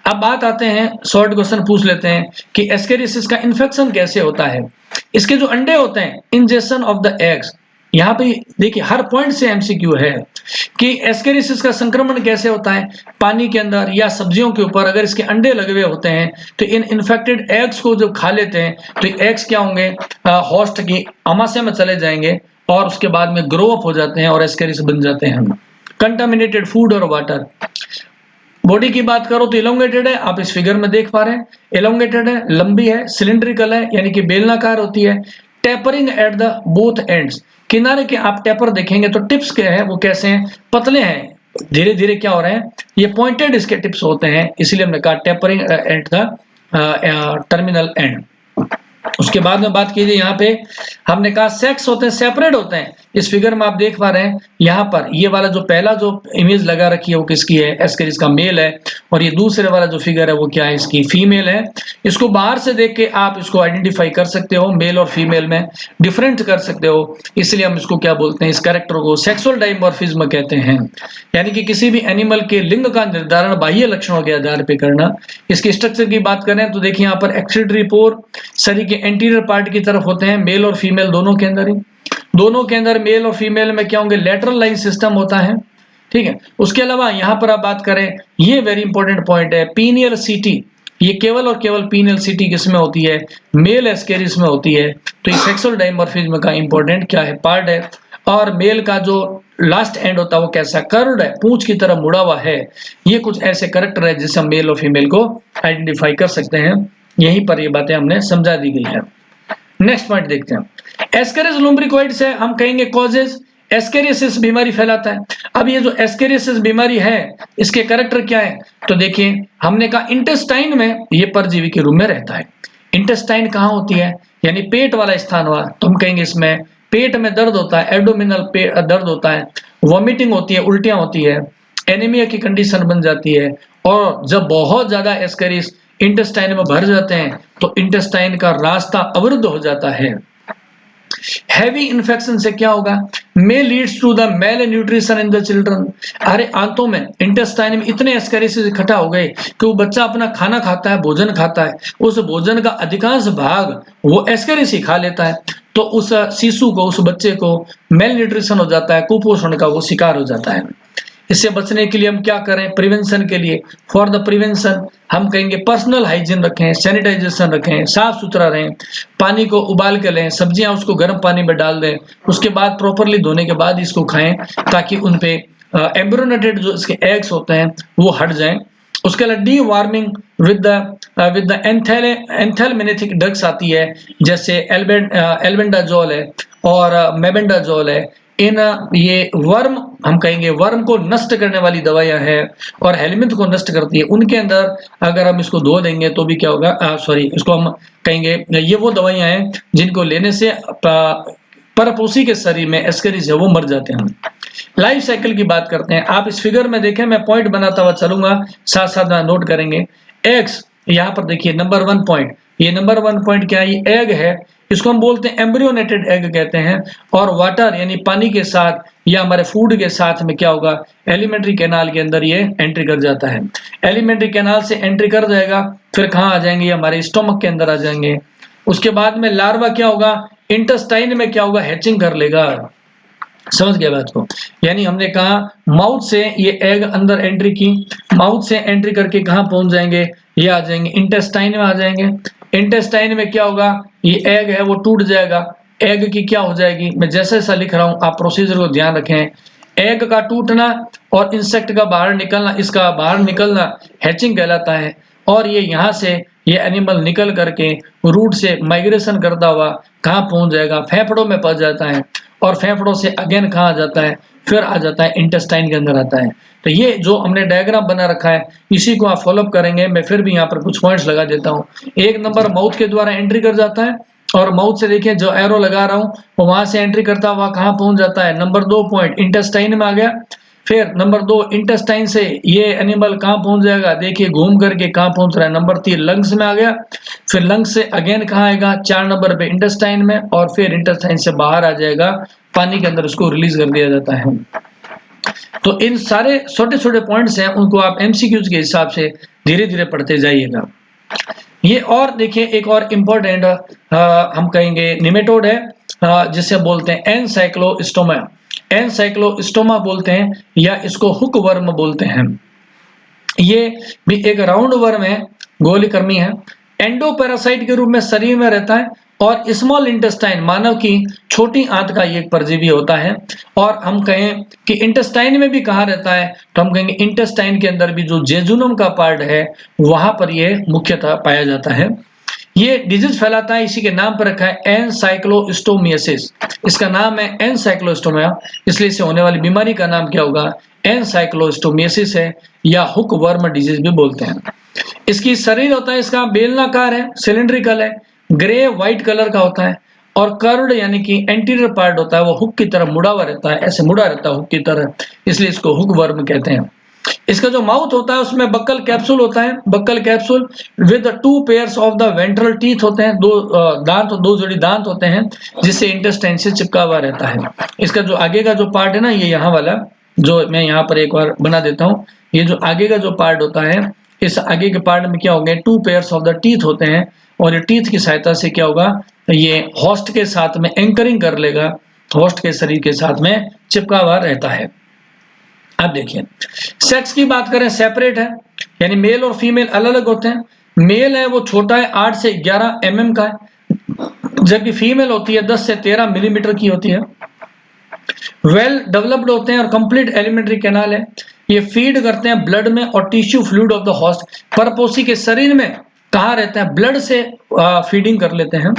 अब बात आते हैं, शॉर्ट क्वेश्चन पूछ लेते हैं कि एस्केरियोसिस का इन्फेक्शन कैसे होता है। इसके जो अंडे होते हैं, इंजेक्शन ऑफ द एग्स, यहाँ पे देखिए हर पॉइंट से एमसीक्यू है कि एस्केरियोसिस का संक्रमण कैसे होता है। पानी के अंदर या सब्जियों के ऊपर अगर इसके अंडे लगे हुए होते हैं तो इन इन्फेक्टेड एग्स को जब खा लेते हैं तो एग्स क्या होंगे, होस्ट की आमाशय में चले जाएंगे और उसके बाद में ग्रो अप हो जाते हैं और एस्केरियोसिस बन जाते हैं। कंटामिनेटेड फूड और वाटर। बॉडी की बात करो तो इलोंगेटेड है, आप इस फिगर में देख पा रहे हैं, इलोंगेटेड है, लंबी है, सिलिंड्रिकल है यानी कि बेलनाकार होती है, tapering at the both ends, किनारे के आप टेपर देखेंगे तो टिप्स क्या है वो कैसे हैं, पतले हैं, धीरे धीरे क्या हो रहे हैं, ये पॉइंटेड इसके टिप्स होते हैं, इसलिए हमने कहा tapering at the terminal and. उसके बाद में बात कीजिए, यहाँ पे हमने कहा सेक्स होते हैं, सेपरेट होते हैं। इस फिगर में आप देख पा रहे हैं, यहाँ पर ये वाला जो पहला जो इमेज लगा रखी है वो किसकी है, एस्केरिस का मेल है, और ये दूसरे वाला जो फिगर है वो क्या है, इसकी फीमेल है। इसको बाहर से देख के आप इसको आइडेंटिफाई कर सकते हो, मेल और फीमेल में डिफरेंट कर सकते हो, इसलिए हम इसको क्या बोलते हैं, इस कैरेक्टर को सेक्सुअल डाइमॉर्फिज्म कहते हैं। यानी कि किसी भी एनिमल के लिंग का निर्धारण बाह्य लक्षणों के आधार पर करना। इसके स्ट्रक्चर की बात करें तो देखिए यहाँ पर एक्सक्रीटरी पोर शरीर के एंटीरियर पार्ट की तरफ होते हैं, मेल और फीमेल दोनों के अंदर ही। दोनों के अंदर मेल और फीमेल में क्या होंगे, लेटरल लाइन सिस्टम होता है, ठीक है। उसके अलावा यहाँ पर आप बात करें, ये वेरी इंपॉर्टेंट पॉइंट है, पीनियल सिटी, ये केवल और केवल पीनियल सिटी किसमें होती है, मेल एस्केरिस में होती है। तो ये सेक्सुअल डाइमॉर्फिज्म का इंपॉर्टेंट क्या है, पार्ट है। और मेल का जो लास्ट एंड होता है वो कैसा, कर्व्ड है, पूंछ की तरह मुड़ा हुआ है। ये कुछ ऐसे कैरेक्टर है जिससे हम मेल और फीमेल को आइडेंटिफाई कर सकते हैं। यहीं पर ये बातें हमने समझा दी गई है। नेक्स्ट पॉइंट देखते हैं, एस्केरिस लुम्ब्रिकोइड्स है, हम कहेंगे कॉजेज, एस्केरियोसिस बीमारी फैलाता है। अब ये जो एस्केरियोसिस बीमारी है इसके कैरेक्टर क्या है, तो देखिए हमने कहा इंटेस्टाइन में ये परजीवी के रूप में रहता है। इंटेस्टाइन कहाँ होती है, यानी पेट वाला स्थान हुआ, तो हम कहेंगे इसमें पेट में दर्द होता है, एब्डोमिनल दर्द होता है, वॉमिटिंग होती है, उल्टियां होती है, एनीमिया की कंडीशन बन जाती है। और जब बहुत ज्यादा एस्केरिस इंटेस्टाइन में भर जाते हैं तो इंटेस्टाइन का रास्ता अवरुद्ध हो जाता है। हैवी इन्फेक्शन से क्या होगा, may leads to the malnutrition in the children. अरे आंतों में, इंटेस्टाइन में इतने एस्केरिस इकट्ठा हो गए कि वो बच्चा अपना खाना खाता है, भोजन खाता है, उस भोजन का अधिकांश भाग वो एस्केरिस ही खा लेता है, तो उस शिशु को, उस बच्चे को मेल न्यूट्रिशन हो जाता है, कुपोषण का वो शिकार हो जाता है। इससे बचने के लिए हम क्या करें, प्रिवेंशन के लिए, फॉर द प्रिवेंशन हम कहेंगे पर्सनल हाइजीन रखें, सैनिटाइजेशन रखें, साफ सुथरा रहें, पानी को उबाल के लें, सब्जियां उसको गर्म पानी में डाल दें, उसके बाद प्रॉपरली धोने के बाद इसको खाएं, ताकि उन पे एम्ब्रोनेटेड जो इसके एग्स होते हैं वो हट जाएं। उसके अलावा deworming with the anthelmintic drugs आती है, जैसे एल्बेंडाजोल है और मेबेंडाजोल है। इन ये वर्म, हम कहेंगे वर्म को नष्ट करने वाली दवाइयां हैं और हेलमिंथ को नष्ट करती है। उनके अंदर अगर हम इसको धो देंगे तो भी क्या होगा, सॉरी, इसको हम कहेंगे ये वो दवाइयां हैं जिनको लेने से परपोषी के शरीर में एस्केरिस है वो मर जाते हैं। लाइफ साइकिल की बात करते हैं, आप इस फिगर में देखें, मैं पॉइंट बनाता हुआ चलूंगा, साथ साथ नोट करेंगे। एग्स, यहाँ पर देखिए नंबर 1 पॉइंट, ये नंबर 1 पॉइंट क्या है, ये एग है, इसको हम बोलते हैं एम्ब्रियोनेटेड एग कहते हैं। और वाटर यानी पानी के साथ या हमारे फूड के साथ में क्या होगा, एलिमेंट्री कैनाल के अंदर ये एंट्री कर जाता है। एलिमेंट्री कैनाल से एंट्री कर जाएगा, फिर कहाँ आ जाएंगे, हमारे स्टोमक के अंदर आ जाएंगे। उसके बाद में लार्वा क्या होगा, इंटेस्टाइन में क्या होगा, हैचिंग कर लेगा। समझ गया बात को, यानी हमने कहा माउथ से ये एग अंदर एंट्री की, माउथ से एंट्री करके कहाँ पहुंच जाएंगे, ये आ जाएंगे इंटेस्टाइन में आ जाएंगे। इंटेस्टाइन में क्या होगा, ये एग है वो टूट जाएगा, एग की क्या हो जाएगी, मैं जैसा जैसा लिख रहा हूं आप प्रोसीजर को ध्यान रखें। एग का टूटना और इंसेक्ट का बाहर निकलना, इसका बाहर निकलना हैचिंग कहलाता है। और ये यहाँ से ये एनिमल निकल करके रूट से माइग्रेशन करता हुआ कहाँ पहुंच जाएगा, फेफड़ों में पहुंच जाता है, और फेफड़ों से अगेन कहाँ आ जाता है, फिर आ जाता है इंटेस्टाइन के अंदर आता है। तो ये जो हमने डायग्राम बना रखा है इसी को आप फॉलोअप करेंगे। मैं फिर भी यहाँ पर कुछ पॉइंट्स लगा देता हूँ। 1 नंबर माउथ के द्वारा एंट्री कर जाता है, और माउथ से देखिए जो एरो लगा रहा हूँ वो वहां से एंट्री करता हुआ कहाँ पहुंच जाता है, नंबर 2 पॉइंट इंटेस्टाइन में आ गया। फिर नंबर 2 इंटेस्टाइन से ये एनिमल कहाँ पहुंच जाएगा, देखिए घूम करके कहाँ पहुंच रहा है, नंबर 3 लंग्स में आ गया। फिर लंग्स से अगेन कहाँ आएगा, 4 नंबर पे इंटेस्टाइन में, और फिर इंटेस्टाइन से बाहर आ जाएगा, पानी के अंदर उसको रिलीज कर दिया जाता है। तो इन सारे छोटे छोटे पॉइंट्स हैं, उनको आप एमसीक्यूज के हिसाब से धीरे धीरे पढ़ते जाइएगा। ये और देखिए एक और इम्पोर्टेंट हम कहेंगे निमेटोड है, जिसे बोलते हैं एनसाइक्लोस्टोमा, एनसाइक्लोस्टोमा बोलते हैं, या इसको हुक वर्म बोलते हैं। ये भी एक राउंड वर्म है, गोलीकर्मी है, एंडोपैरासाइट के रूप में शरीर में रहता है, और स्मॉल इंटेस्टाइन मानव की छोटी आंत का ये एक परजीवी होता है। और हम कहें कि इंटेस्टाइन में भी कहाँ रहता है, तो हम कहेंगे इंटेस्टाइन के अंदर भी जो जेजुनम का पार्ट है वहां पर ये मुख्यतः पाया जाता है। ये डिजीज फैलाता है, इसी के नाम पर रखा है एनसाइक्लोस्टोमियासिस। इसका नाम है एनसाइक्लोस्टोमिया, इसलिए इसे होने वाली बीमारी का नाम क्या होगा, एनसाइक्लोस्टोमियासिस है, या हुक वर्म डिजीज भी बोलते हैं। इसकी शरीर होता है, इसका बेलनाकार है, सिलिंड्रिकल है, ग्रे व्हाइट कलर का होता है, और कर्व्ड यानी कि एंटीरियर पार्ट होता है वो हुक की तरह मुड़ा हुआ रहता है, ऐसे मुड़ा रहता है हुक की तरह, इसलिए इसको हुक वर्म कहते हैं। इसका जो माउथ होता है उसमें बक्कल कैप्सूल होता है, buccal capsule with 2 pairs of the ventral teeth होते हैं, दो जोड़ी दांत होते हैं, जिससे इंटेस्टाइन से चिपका हुआ रहता है। इसका जो आगे का जो पार्ट है ना, ये यहाँ वाला, जो मैं यहाँ पर एक बार बना देता हूँ, ये जो आगे का जो पार्ट होता है, इस आगे के पार्ट में क्या होंगे, 2 पेयर्स ऑफ द टीथ होते हैं, और ये टीथ की सहायता से क्या होगा, ये होस्ट के साथ में एंकरिंग कर लेगा, होस्ट के शरीर के साथ में चिपका हुआ रहता है। अब देखिए सेक्स की बात करें, सेपरेट है, यानी मेल और फीमेल अलग अलग होते हैं। मेल है वो छोटा है, 8 से 11 mm का है, जबकि फीमेल होती है 10 से 13 मिलीमीटर की होती है। वेल डेवलप्ड होते हैं और कंप्लीट एलिमेंट्री कैनाल है, ये फीड करते हैं ब्लड में और tissue fluid of the host. परपोसी के शरीर में कहाँ रहते हैं, ब्लड से फीडिंग कर लेते हैं।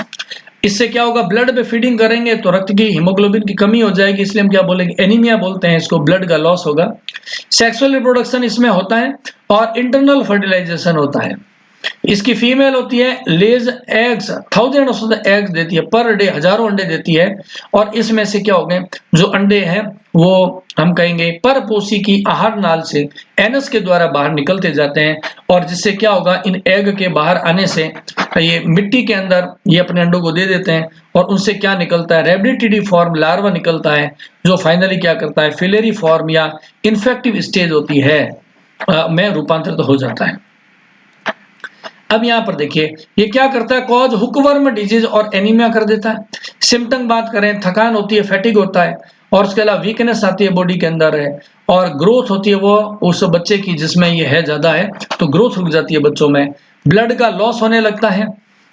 इससे क्या होगा, ब्लड में फीडिंग करेंगे तो रक्त की हीमोग्लोबिन की कमी हो जाएगी, इसलिए हम क्या बोलेंगे, एनीमिया बोलते हैं इसको, ब्लड का लॉस होगा। सेक्सुअल रिप्रोडक्शन इसमें होता है और इंटरनल फर्टिलाइजेशन होता है। इसकी फीमेल होती है, लेज eggs, thousands of the eggs देती है पर डे, हजारों अंडे देती है, और इसमें से क्या हो गए, जो अंडे हैं वो हम कहेंगे परपोसी की आहार नाल से एनस के द्वारा बाहर निकलते जाते हैं, और जिससे क्या होगा, इन एग के बाहर आने से ये मिट्टी के अंदर ये अपने अंडों को दे देते हैं, और उनसे क्या निकलता है, रेबिडिटी फॉर्म लार्वा निकलता है, जो फाइनली क्या करता है, फिलेरी फॉर्म या इन्फेक्टिव स्टेज होती है में रूपांतरित हो जाता है। अब यहाँ पर देखिए ये क्या करता है, कॉज हुकवर्म डिजीज और एनीमिया कर देता है। सिम्टम बात करें, थकान होती है, फैटिग होता है, और उसके अलावा वीकनेस आती है बॉडी के अंदर है, और ग्रोथ होती है वो उस बच्चे की जिसमें ये है ज्यादा है तो ग्रोथ रुक जाती है बच्चों में। ब्लड का लॉस होने लगता है,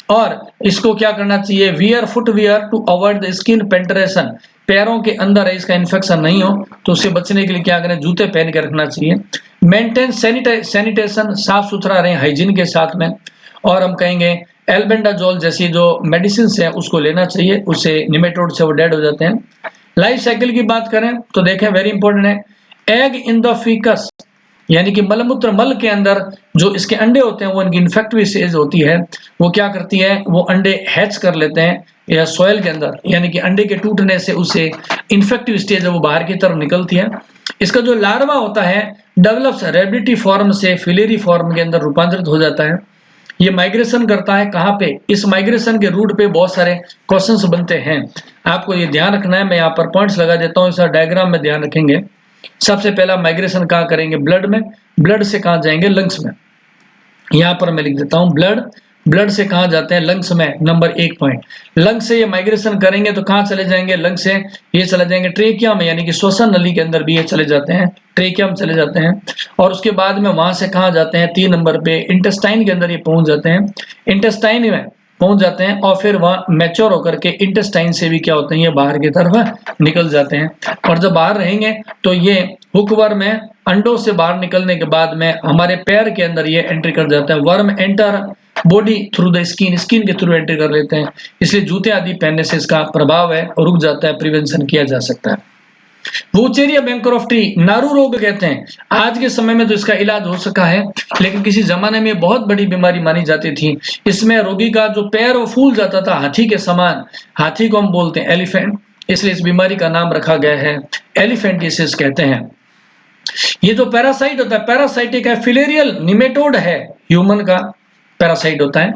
और इसको क्या करना चाहिए, wear footwear to avoid the skin penetration, पैरों के अंदर है इसका इन्फेक्शन नहीं हो तो उससे बचने के लिए क्या करें, जूते पहन के रखना चाहिए। मेंटेन सैनिटेशन, साफ सुथरा रहे हाइजीन के साथ में, और हम कहेंगे एल्बेंडाजोल जैसी जो मेडिसिन है उसको लेना चाहिए, उससे निमेटोड से वो डेड हो जाते हैं। लाइफ साइकिल की बात करें तो देखें वेरी इंपॉर्टेंट है, एग इन द फीकस यानी कि मलमूत्र मल के अंदर जो इसके अंडे होते हैं वो इनकी इन्फेक्टिव स्टेज होती है, वो क्या करती है, वो अंडे हैच कर लेते हैं या सॉइल के अंदर, यानी कि अंडे के टूटने से उसे इन्फेक्टिव स्टेज है वो बाहर की तरफ निकलती है। इसका जो लार्वा होता है डेवलप्स रेबिडिटी फॉर्म से फिलेरी फॉर्म के अंदर रूपांतरित हो जाता है। ये माइग्रेशन करता है कहाँ पे, इस माइग्रेशन के रूट पे बहुत सारे क्वेश्चंस बनते हैं, आपको ये ध्यान रखना है। मैं यहाँ पर पॉइंट्स लगा देता हूँ, इस डायग्राम में ध्यान रखेंगे। सबसे पहला माइग्रेशन कहाँ करेंगे, ब्लड में, ब्लड से कहाँ जाएंगे, लंग्स में। यहाँ पर मैं लिख देता हूँ ब्लड, ब्लड से कहाँ जाते हैं, लंग्स में। नंबर 1 पॉइंट, लंग्स से ये माइग्रेशन करेंगे तो कहाँ चले जाएंगे, लंग्स से ये चले जाएंगे ट्रेकिया में, यानी कि श्वसन नली के अंदर भी ये चले जाते हैं, ट्रेकिया में चले जाते हैं। और उसके बाद में वहां से कहाँ जाते हैं, 3 नंबर पे इंटेस्टाइन के अंदर ये पहुंच जाते हैं, इंटेस्टाइन में पहुंच जाते हैं, और फिर वहां मैच्योर होकर के इंटेस्टाइन से भी क्या होते हैं, ये बाहर की तरफ निकल जाते हैं। और जब बाहर रहेंगे तो ये हुकवर्म में अंडों से बाहर निकलने के बाद में हमारे पैर के अंदर ये एंट्री कर जाता है। Worm enter body through the skin, skin के थ्रू एंट्री कर लेते हैं, इसलिए जूते आदि पहनने से इसका प्रभाव है और रुक जाता है, प्रिवेंशन किया जा सकता है। वूचेरिया बैंकरॉफ्टी नारू रोग कहते हैं, आज के समय में तो इसका इलाज हो सका है, लेकिन किसी जमाने में बहुत बड़ी बीमारी मानी जाती थी। इसमें रोगी का जो पैर वो फूल जाता था हाथी के समान, हाथी को हम बोलते हैं एलिफेंट, इसलिए इस बीमारी का नाम रखा गया है एलिफेंटिसिस कहते हैं। ये जो पैरासाइट होता है, पैरासाइटिक है, फिलेरियल निमेटोड है, ह्यूमन का पैरासाइट होता है।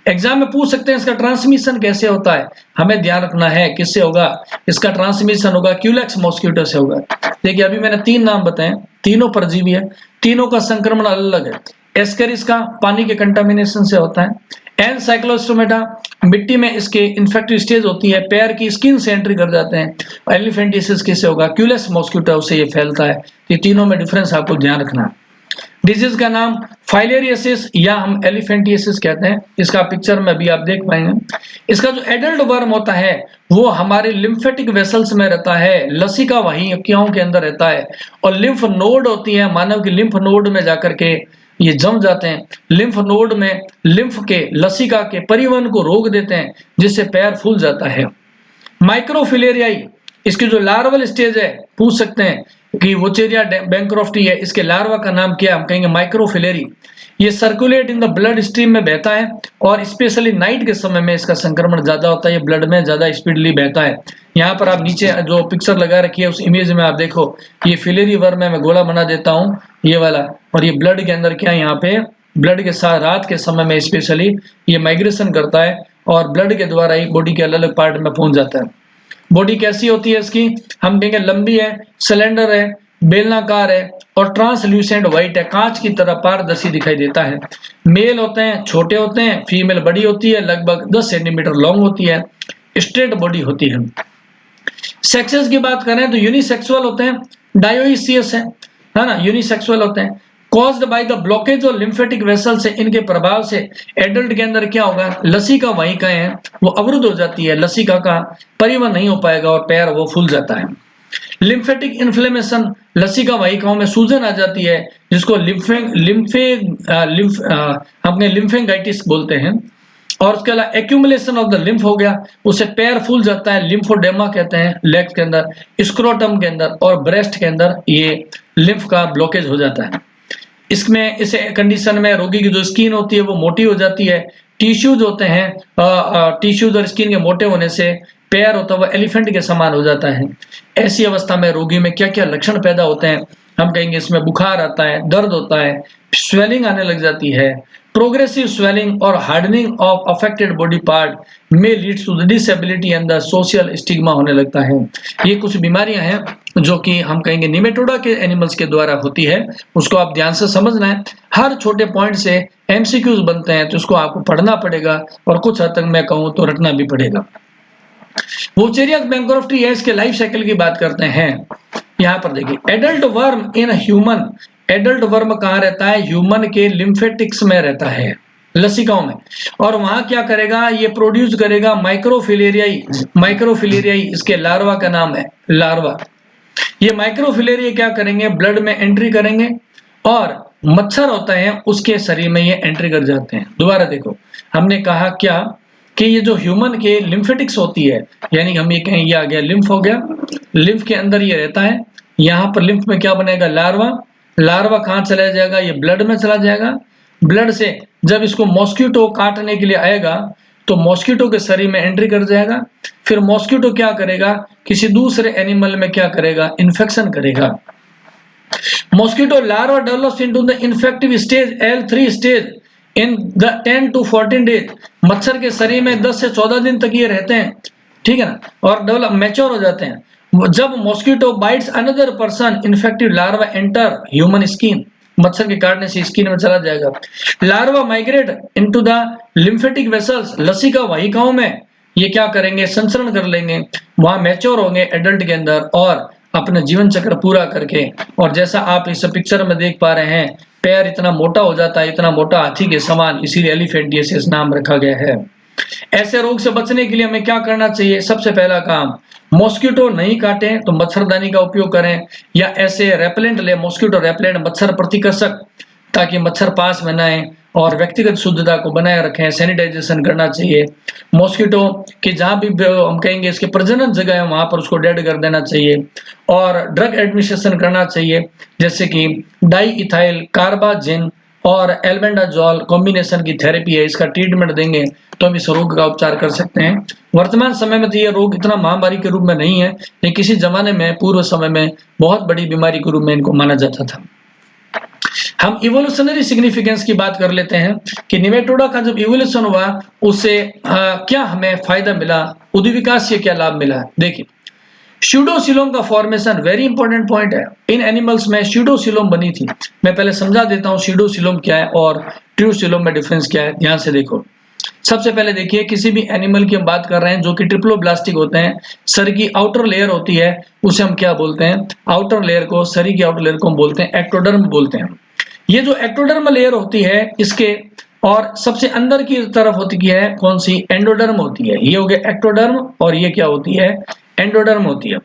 एग्जाम में पूछ सकते हैं इसका ट्रांसमिशन कैसे होता है, हमें ध्यान रखना है किससे होगा, इसका ट्रांसमिशन होगा क्यूलेक्स मॉस्किटो से होगा। देखिए अभी मैंने 3 नाम बताए, तीनों परजीवी है, तीनों का संक्रमण अलग है। एस्केरिस का पानी के कंटामिनेशन से होता है, एनसाइक्लोस्टोमेटा मिट्टी में इसके इन्फेक्टिव स्टेज होती है, पैर की स्किन से एंट्री कर जाते हैं। एलिफेंटिसिस किससे होगा, क्यूलेक्स मॉस्किटो से ये फैलता है। ये तीनों में डिफरेंस आपको ध्यान रखना है। डिजीज का नाम फाइलेरियसिस या हम एलिफेंटियसिस कहते हैं, इसका पिक्चर में भी आप देख पाएंगे। इसका जो एडल्ट वर्म होता है वो हमारे लिम्फेटिक वेसल्स में रहता है, लसिका वाहिकाओं के अंदर रहता है, और लिम्फ नोड होती है, मानव की लिम्फ नोड में जाकर के ये जम जाते हैं। लिम्फ नोड में लिम्फ के लसिका के परिवहन को रोक देते हैं, जिससे पैर फूल जाता है। माइक्रोफिलेरियाई, इसकी जो लार्वल स्टेज है, पूछ सकते हैं कि वोचेरिया बैंक्रॉफ्टी है, इसके लार्वा का नाम क्या है, हम कहेंगे माइक्रोफिलेरी। ये circulate in the blood stream में बहता है और स्पेशली नाइट के समय में इसका संक्रमण ज्यादा होता है, ये ब्लड में ज्यादा स्पीडली बहता है। यहाँ पर आप नीचे जो पिक्चर लगा रखी है उस इमेज में आप देखो, ये फिलेरी वर्म है, मैं गोला बना देता हूँ ये वाला, और ये ब्लड के अंदर क्या है, यहाँ पे ब्लड के साथ रात के समय में स्पेशली ये माइग्रेशन करता है और ब्लड के द्वारा ही बॉडी के अलग अलग पार्ट में पहुंच जाता है। बॉडी कैसी होती है इसकी, हम कहेंगे लंबी है, सिलेंडर है, बेलनाकार है और ट्रांसल्यूसेंट व्हाइट है, कांच की तरह पारदर्शी दिखाई देता है। मेल होते हैं छोटे होते हैं, फीमेल बड़ी होती है, लगभग 10 सेंटीमीटर लॉन्ग होती है, स्ट्रेट बॉडी होती है। सेक्सेस की बात करें तो यूनिसेक्सुअल होते हैं, डायोइसियस है ना, यूनिसेक्सुअल होते हैं। कॉज्ड बाय द ब्लॉकेज और लिम्फेटिक वेसल से, इनके प्रभाव से एडल्ट के अंदर क्या होगा, लसिका वाहिकाएं हैं वो अवरुद्ध हो जाती है, लसिका का परिवहन नहीं हो पाएगा और पैर वो फूल जाता है। लिम्फेटिक इन्फ्लेमेशन, लसिका वाहिकाओं में सूजन आ जाती है, जिसको अपने लिम्फेंगाइटिस बोलते हैं। और उसके अलावा एक्यूमुलेशन ऑफ द लिम्फ हो गया, उससे पैर फूल जाता है, लिम्फोडेमा कहते हैं लेग के अंदर, स्क्रोटम के अंदर और ब्रेस्ट के अंदर ये लिम्फ का ब्लॉकेज हो जाता है। इसमें इस कंडीशन में रोगी की जो स्किन होती है वो मोटी हो जाती है, टिश्यूज होते हैं, टिश्यूज और स्किन के मोटे होने से पैर होता है वो एलिफेंट के समान हो जाता है। ऐसी अवस्था में रोगी में क्या क्या लक्षण पैदा होते हैं, हम कहेंगे इसमें बुखार आता है, दर्द होता है, स्वेलिंग आने लग जाती है, प्रोग्रेसिव स्वेलिंग और hardening of affected body part में leads to the disability and the social stigma होने लगता है। ये कुछ बीमारियां हैं जो कि हम कहेंगे निमेटोडा के एनिमल्स के द्वारा होती है, उसको आप ध्यान से समझना है। हर छोटे पॉइंट से एमसीक्यूज बनते हैं तो उसको आपको पढ़ना पड़ेगा और कुछ हद तक मैं कहूँ तो रटना भी पड़ेगा। वोचेरिया बैंक्रॉफ्टी है, इसके लाइफ साइकिल की बात करते हैं। यहाँ पर देखिए, adult worm in human, adult worm कहाँ रहता है, ह्यूमन के लिम्फेटिक्स में रहता है, लसिकाओं में, और वहां क्या करेगा, ये प्रोड्यूस करेगा माइक्रोफिलेरियाई, माइक्रोफिलेरियाई इसके लार्वा का नाम है, लार्वा। ये माइक्रोफिलेरिया क्या करेंगे, ब्लड में एंट्री करेंगे और मच्छर होता है उसके शरीर में ये एंट्री कर जाते हैं। दोबारा देखो, हमने कहा क्या कि ये जो ह्यूमन के लिम्फेटिक्स होती है, यानी हम ये कहें ये आ गया लिम्फ हो गया, लिम्फ के अंदर ये रहता है, यहाँ पर लिम्फ में क्या बनेगा, लार्वा, लार्वा कहाँ चला जाएगा, ये ब्लड में चला जाएगा। ब्लड से जब इसको मॉस्किटो काटने के लिए आएगा तो मॉस्किटो के शरीर में एंट्री कर जाएगा, फिर मॉस्किटो क्या करेगा, किसी दूसरे एनिमल में क्या करेगा, इन्फेक्शन करेगा। Mosquito larva develops into the infective stage L3 stage in the 10 to 14 days. मच्छर के शरीर में 10 से 14 दिन तक ये रहते हैं, ठीक है ना, और डेवलप मैच्योर हो जाते हैं। जब mosquito bites another person, infective larva enter human skin, मच्छर के काटने से स्किन में चला जाएगा। Larva migrate into the lymphatic vessels, लसिका वाहिकाओं में ये क्या करेंगे, संचरण कर लेंगे, वहां मैच्योर होंगे एडल्ट के अंदर और अपना जीवन चक्र पूरा करके। और जैसा आप इस पिक्चर में देख पा रहे हैं, पैर इतना मोटा हो जाता है, इतना मोटा हाथी के समान, इसीलिए एलिफेंटियसिस नाम रखा गया है। ऐसे रोग से बचने के लिए हमें क्या करना चाहिए, सबसे पहला काम, मॉस्किटो नहीं काटें तो मच्छरदानी का उपयोग करें, या ऐसे रेपेलेंट ले, मॉस्किटो रेपेलेंट, मच्छर प्रतिकर्षक, ताकि मच्छर पास में न आए, और व्यक्तिगत शुद्धता को बनाए रखें, सैनिटाइजेशन करना चाहिए। मॉस्किटो कि जहां भी हम कहेंगे इसके प्रजनन जगह है वहां पर उसको डेड कर देना चाहिए, और ड्रग एडमिनिस्ट्रेशन करना चाहिए, जैसे कि डाई इथाइल कार्बाजिन और एल्बेंडाजोल कॉम्बिनेशन की थेरेपी है, इसका ट्रीटमेंट देंगे तो हम इस रोग का उपचार कर सकते हैं। वर्तमान समय में तो ये रोग इतना महामारी के रूप में नहीं है, लेकिन किसी जमाने में, पूर्व समय में बहुत बड़ी बीमारी के रूप में इनको माना जाता था। हम इवोल्यूशनरी सिग्निफिकेंस की बात कर लेते हैं कि निमेटोडा का जब इवोल्यूशन हुआ उससे क्या हमें फायदा मिला, उद्विकास से क्या लाभ मिला। देखिए, स्यूडोसिलोम का फॉर्मेशन वेरी इंपॉर्टेंट पॉइंट है। इन एनिमल्स में स्यूडोसिलोम बनी थी। मैं पहले समझा देता हूँ स्यूडोसिलोम क्या है और ट्रूसिलोम में डिफरेंस क्या है, ध्यान से देखो। सबसे पहले देखिए, किसी भी एनिमल की हम बात कर रहे हैं जो कि ट्रिप्लोब्लास्टिक होते हैं, सर की आउटर लेयर होती है उसे हम क्या बोलते हैं, आउटर लेयर को, शरीर की आउटर लेयर को हम बोलते हैं एक्टोडर्म बोलते हैं। ये जो एक्टोडर्म लेयर होती है इसके, और सबसे अंदर की तरफ होती है कौन सी, एंडोडर्म होती है। ये हो गया एक्टोडर्म और ये क्या होती है, एंडोडर्म होती है।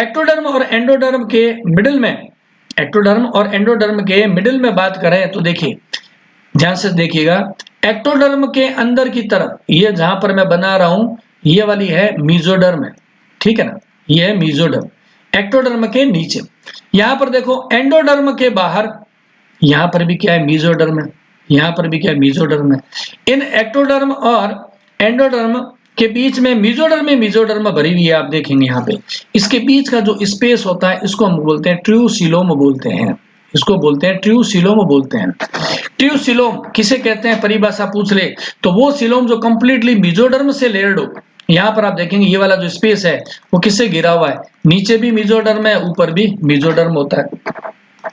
एक्टोडर्म और एंडोडर्म के मिडिल में एक्टोडर्म और एंडोडर्म के मिडिल में बात करें तो देखिए, ध्यान से देखिएगा, एक्टोडर्म के अंदर की तरफ, ये जहां पर मैं बना रहा हूं, ये वाली है मेसोडर्म है, ठीक है ना, ये है मेसोडर्म। एक्टोडर्म के नीचे यहां पर देखो एंडोडर्म के बाहर, यहां पर भी क्या है, मेसोडर्म है, यहां पर भी क्या है, मेसोडर्म है। इन एक्टोडर्म और एंडोडर्म के बीच में मेसोडर्म भरी हुई है, आप देखेंगे यहाँ पे इसके बीच का जो स्पेस होता है इसको हम बोलते हैं ट्रूसिलोम बोलते हैं, इसको बोलते हैं ट्रूसिलोम बोलते हैं। ट्रूसिलोम किसे कहते हैं, परिभाषा पूछ ले तो वो सिलोम जो कंप्लीटली मेसोडर्म से लेयर्ड हो। यहाँ पर आप देखेंगे ये वाला जो स्पेस है वो किससे घिरा हुआ है, नीचे भी मेसोडर्म है, ऊपर भी मेसोडर्म होता है।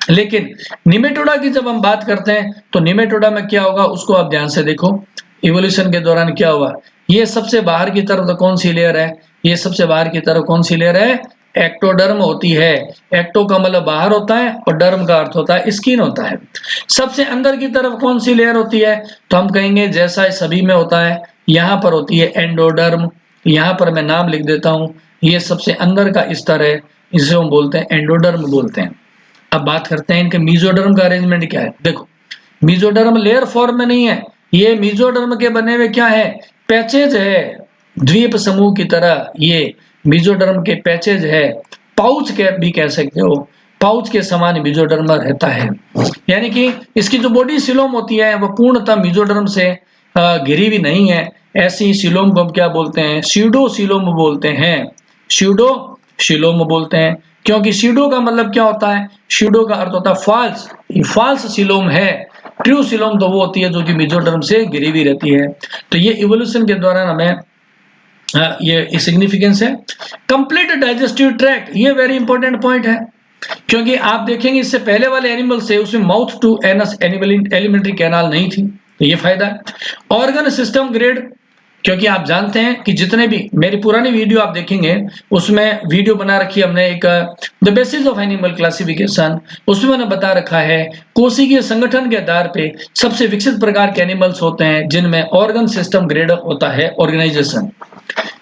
लेकिन निमेटोडा की जब हम बात करते हैं तो निमेटोडा में क्या होगा, उसको आप ध्यान से देखो, इवोल्यूशन के दौरान क्या हुआ, ये सबसे बाहर की तरफ तो कौन सी लेयर है, ये सबसे बाहर की तरफ कौन सी लेयर है, एक्टोडर्म होती है। एक्टो का मतलब बाहर होता है और डर्म का अर्थ होता है स्किन होता है। सबसे अंदर की तरफ कौन सी लेयर होती है, तो हम कहेंगे जैसा सभी में होता है, यहाँ पर होती है एंडोडर्म, यहाँ पर मैं नाम लिख देता हूँ, ये सबसे अंदर का स्तर है, इसे हम बोलते हैं एंडोडर्म बोलते हैं। अब बात करते हैं इनके मेसोडर्म का अरेंजमेंट क्या है। देखो मेसोडर्म लेयर फॉर्म में नहीं है, ये मेसोडर्म के बने हुए क्या है, पैचेज है, द्वीप समूह की तरह ये मेसोडर्म के पैचेज है, पाउच के भी कह सकते हो, पाउच के समान मेसोडर्म रहता है। यानी कि इसकी जो बॉडी सिलोम होती है वो पूर्णतः मेसोडर्म से घिरी हुई नहीं है। ऐसी सिलोम को हम क्या बोलते हैं, स्यूडो सिलोम बोलते हैं, स्यूडो सिलोम बोलते हैं। क्योंकि स्यूडो का मतलब क्या होता है, स्यूडो का अर्थ होता है फॉल्स, ये फॉल्स सिलोम है। ट्रू सिलोम तो वो होती है जो कि मेसोडर्म से घिरी हुई रहती है। तो ये इवोल्यूशन के दौरान हमें ये सिग्निफिकेंस है। कंप्लीट डाइजेस्टिव ट्रैक्ट, ये वेरी इंपॉर्टेंट पॉइंट है, क्योंकि आप देखेंगे इससे पहले वाले एनिमल से उसमें mouth to anus alimentary canal नहीं थी, तो ये फायदा है। ऑर्गन सिस्टम ग्रेड, क्योंकि आप जानते हैं कि जितने भी मेरी पुरानी वीडियो आप देखेंगे उसमें वीडियो बना रखी है हमने एक the basis of animal classification, उसमें मैंने बता रखा है कोशिकीय संगठन के आधार पे सबसे विकसित प्रकार के एनिमल्स होते हैं जिनमें ऑर्गन सिस्टम ग्रेड होता है ऑर्गेनाइजेशन,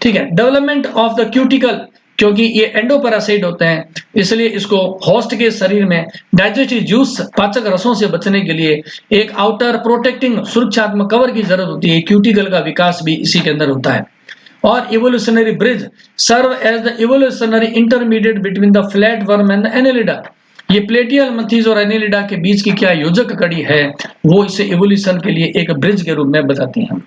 ठीक है। डेवलपमेंट ऑफ द क्यूटिकल, क्योंकि ये एंडोपैरासाइट होते हैं इसलिए इसको होस्ट के शरीर में डाइजेस्टिव जूस पाचक रसों से बचने के लिए एक आउटर प्रोटेक्टिंग सुरक्षात्मक कवर की जरूरत होती है। क्यूटिकल का विकास भी इसी के अंदर होता है। और evolutionary bridge serve as the evolutionary intermediate between the flat worm and annelida, ये प्लेटियल मंथीज और एनेलिडा के बीच की क्या योजक कड़ी है, वो इसे इवोल्यूशन के लिए एक ब्रिज के रूप में बताती हैं।